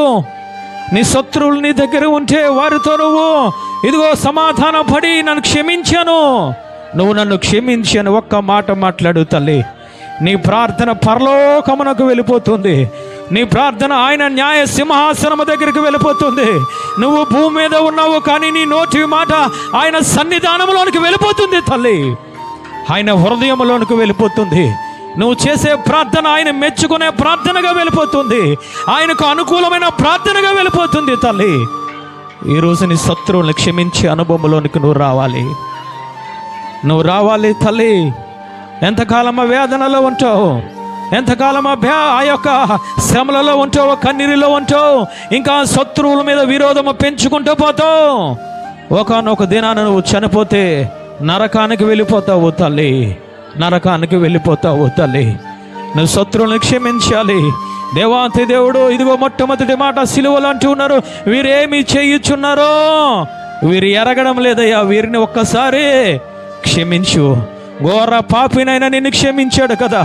నీ శత్రువులు నీ దగ్గర ఉంటే వారితో నువ్వు ఇదిగో సమాధాన పడి, నన్ను క్షమించాను, నువ్వు నన్ను క్షమించి అని ఒక్క మాట మాట్లాడు తల్లి. నీ ప్రార్థన పరలోకమునకు వెళ్ళిపోతుంది. నీ ప్రార్థన ఆయన న్యాయ సింహాసనము దగ్గరికి వెళ్ళిపోతుంది. నువ్వు భూమి మీద ఉన్నావు కానీ నీ నోటి మాట ఆయన సన్నిధానంలోనికి వెళ్ళిపోతుంది తల్లి. ఆయన హృదయంలోనికి వెళ్ళిపోతుంది. నువ్వు చేసే ప్రార్థన ఆయన మెచ్చుకునే ప్రార్థనగా వెళ్ళిపోతుంది. ఆయనకు అనుకూలమైన ప్రార్థనగా వెళ్ళిపోతుంది తల్లి. ఈరోజు నీ శత్రువులను క్షమించే అనుభవంలోనికి నువ్వు రావాలి తల్లి. ఎంతకాలమా వేదనలో ఉంటావు, ఎంతకాలమా ఆ యొక్క శ్రమలలో ఉంటావు, కన్నీరులో ఉంటావు, ఇంకా శత్రువుల మీద విరోధము పెంచుకుంటూ పోతావు. ఒకనొక దినాన నువ్వు చనిపోతే నరకానికి వెళ్ళిపోతావు తల్లి, నరకానికి వెళ్ళిపోతావు తల్లి. నువ్వు శత్రువులను క్షమించాలి. దేవాతి దేవుడు ఇదిగో మొట్టమొదటి మాట సిలువలు అంటూ ఉన్నారు, వీరేమి చేయుచున్నారో వీరు ఎరగడం లేదయ్యా, వీరిని ఒక్కసారి క్షమించు. ఘోర పాపినైనా నిన్ను క్షమించాడు కదా,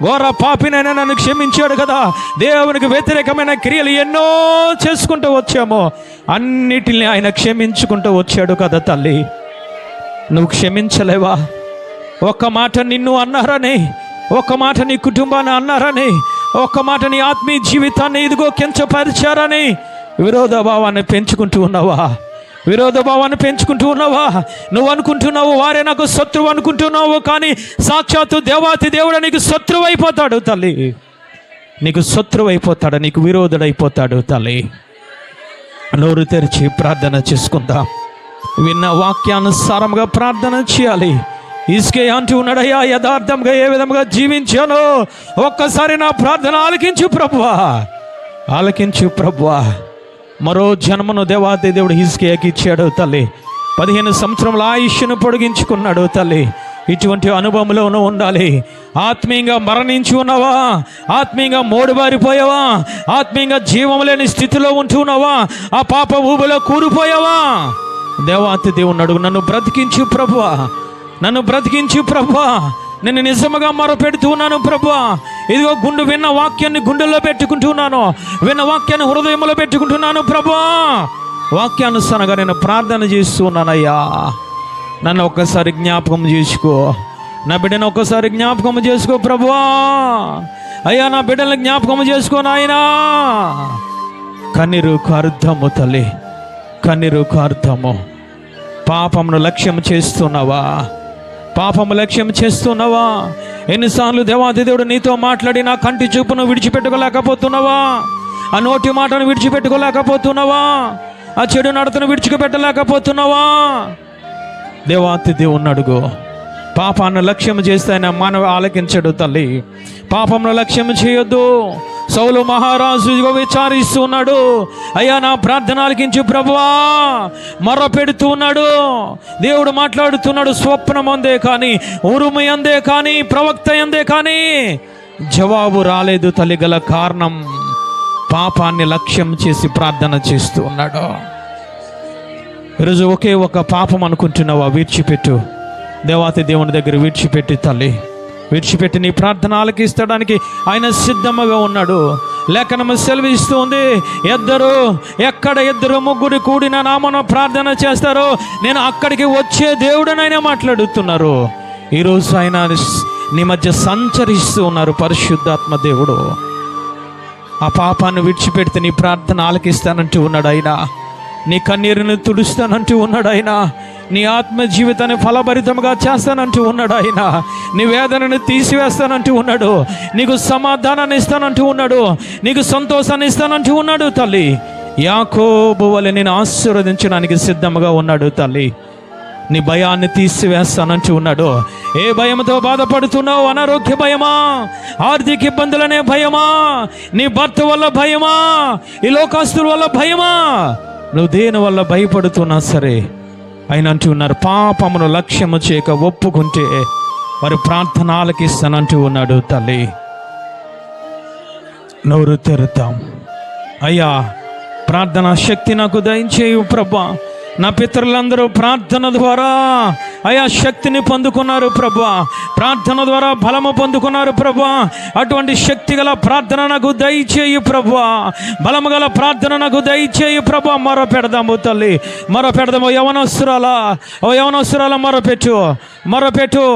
ఘోర పాపినైనా నన్ను క్షమించాడు కదా. దేవునికి వ్యతిరేకమైన క్రియలు ఎన్నో చేసుకుంటూ వచ్చాము, అన్నిటిని ఆయన క్షమించుకుంటూ వచ్చాడు కదా తల్లి. నువ్వు క్షమించలేవా? ఒక్క మాట నిన్ను అన్నారని, ఒక్క మాట నీ కుటుంబాన్ని అన్నారని, ఒక్క మాట నీ ఆత్మీయ జీవితాన్ని ఇదిగో కించపరిచారని విరోధ భావాన్ని పెంచుకుంటూ ఉన్నావా? విరోధ భావాన్ని పెంచుకుంటూ ఉన్నావా? నువ్వు అనుకుంటున్నావు వారే నాకు శత్రువు అనుకుంటున్నావు, కానీ సాక్షాత్తు దేవాతి దేవుడు నీకు శత్రువు అయిపోతాడు తల్లి. నీకు శత్రువు అయిపోతాడు, నీకు విరోధుడైపోతాడు తల్లి. నోరు తెరిచి ప్రార్థన చేసుకుందాం. విన్న వాక్యానుసారంగా ప్రార్థన చేయాలి. ఇసుకే అంటూ ఉన్నాడయ్యా, యథార్థంగా ఏ విధంగా జీవించానో ఒక్కసారి నా ప్రార్థన ఆలకించు ప్రభువా, ఆలకించు ప్రభువా. మరో జన్మను దేవాతి దేవుడు హిజ్కియాకి ఇచ్చాడు తల్లి. 15 సంవత్సరముల ఆయుష్ను పొడిగించుకున్నాడు తల్లి. ఇటువంటి అనుభవంలోనూ ఉండాలి. ఆత్మీయంగా మరణించి ఉన్నావా? ఆత్మీయంగా మోడుబారిపోయావా? ఆత్మీయంగా జీవం లేని స్థితిలో ఉంటూ ఉన్నావా? ఆ పాప ఊబిలో కూరిపోయావా? దేవాతి దేవుని అడుగు, నన్ను బ్రతికించు ప్రభువా, నన్ను బ్రతికించు ప్రభువా. నేను నిజముగా మొరపెడుతున్నాను ప్రభువా. ఇదిగో విన్న వాక్యాన్ని గుండెల్లో పెట్టుకుంటున్నాను, విన్న వాక్యాన్ని హృదయంలో పెట్టుకుంటున్నాను ప్రభువా. వాక్యానుసారంగా నేను ప్రార్థన చేస్తున్నానయ్యా. నన్ను ఒక్కసారి జ్ఞాపకం చేసుకో, నా బిడ్డను ఒక్కసారి జ్ఞాపకం చేసుకో ప్రభువా. అయ్యా నా బిడ్డలను జ్ఞాపకం చేసుకో నాయనా. కన్నీరు కారుద్దాము తల్లి, కన్నీరు కారుద్దాము. పాపమును లక్ష్యం చేస్తున్నావా? పాపము లక్ష్యం చేస్తున్నావా? ఎన్నిసార్లు దేవాది దేవుడు నీతో మాట్లాడి నా కంటి చూపును విడిచిపెట్టుకోలేకపోతున్నావా? ఆ నోటి మాటను విడిచిపెట్టుకోలేకపోతున్నావా? ఆ చెడు నడతను విడిచిపెట్టలేకపోతున్నావా? దేవాతి దేవుని అడుగు. పాపాన్ని లక్ష్యం చేస్తే ఆయన మానవ ఆలకించడు తల్లి. పాపంను లక్ష్యం చేయొద్దు. సౌలు మహారాజు విచారిస్తూ ఉన్నాడు, అయ్యా నా ప్రార్థన ఆలకించు ప్రభువా, మొర్ర పెడుతూ ఉన్నాడు. దేవుడు మాట్లాడుతున్నాడు, స్వప్నం అందే కానీ, ఉరుము అందే కానీ, ప్రవక్త అందే కానీ జవాబు రాలేదు. తల్లి గల కారణం పాపాన్ని లక్ష్యం చేసి ప్రార్థన చేస్తూ ఉన్నాడు. ఈరోజు ఒకే ఒక పాపం అనుకుంటున్నావా? విడిచిపెట్టు. దేవాతి దేవుని దగ్గర విడిచిపెట్టి తల్లి, విడిచిపెట్టి నీ ప్రార్థన ఆలకిస్తడానికి ఆయన సిద్ధంగా ఉన్నాడు. లేఖనము సెలవిస్తుంది, ఎక్కడ ఇద్దరు ముగ్గురు కూడిన నామన ప్రార్థన చేస్తారో నేను అక్కడికి వచ్చే దేవుడనైనా మాట్లాడుతున్నారు. ఈరోజు ఆయన నీ మధ్య సంచరిస్తూ ఉన్నారు పరిశుద్ధాత్మ దేవుడు. ఆ పాపాన్ని విడిచిపెడితే నీ ప్రార్థన ఆలకిస్తానంటూ ఉన్నాడు ఆయన. నీ కన్నీరుని తుడుస్తానంటూ ఉన్నాడు ఆయన. నీ ఆత్మ జీవితాన్ని ఫలభరితంగా చేస్తానంటూ ఉన్నాడు ఆయన. నీ వేదనను తీసివేస్తానంటూ ఉన్నాడు. నీకు సమాధానాన్ని ఇస్తానంటూ ఉన్నాడు. నీకు సంతోషాన్ని ఇస్తానంటూ ఉన్నాడు తల్లి. యాకోబు వలె నేను ఆశీర్వదించడానికి సిద్ధంగా ఉన్నాడు తల్లి. నీ భయాన్ని తీసివేస్తానంటూ ఉన్నాడు. ఏ భయంతో బాధపడుతున్నావు? అనారోగ్య భయమా? ఆర్థిక ఇబ్బందులనే భయమా? నీ భర్త వల్ల భయమా? ఈ లోకాస్తుల వల్ల భయమా? నువ్వు దేని వల్ల భయపడుతున్నా సరే ఆయన అంటూ ఉన్నారు, పాపమును లక్ష్యము చేయక ఒప్పుకుంటే వారి ప్రార్థన ఆలకిస్తానంటూ ఉన్నాడు తల్లి. నోరు తెరుతాం. అయ్యా ప్రార్థనా శక్తి నాకు దయచేయు ప్రభా. నా పితరులందరూ ప్రార్థన ద్వారా అయా శక్తిని పొందుకున్నారు ప్రభువా, ప్రార్థన ద్వారా బలము పొందుకున్నారు ప్రభువా. అటువంటి శక్తి గల ప్రార్థన నాకు దయచేయి ప్రభువా, బలము గల ప్రార్థన నాకు దయచేయి ప్రభువా. మొర పెడదాము తల్లి, మొర పెడదాము. యవనస్తురాలా, ఓ యవనస్తురాలా మొరపెట్టు, మొరపెట్టు.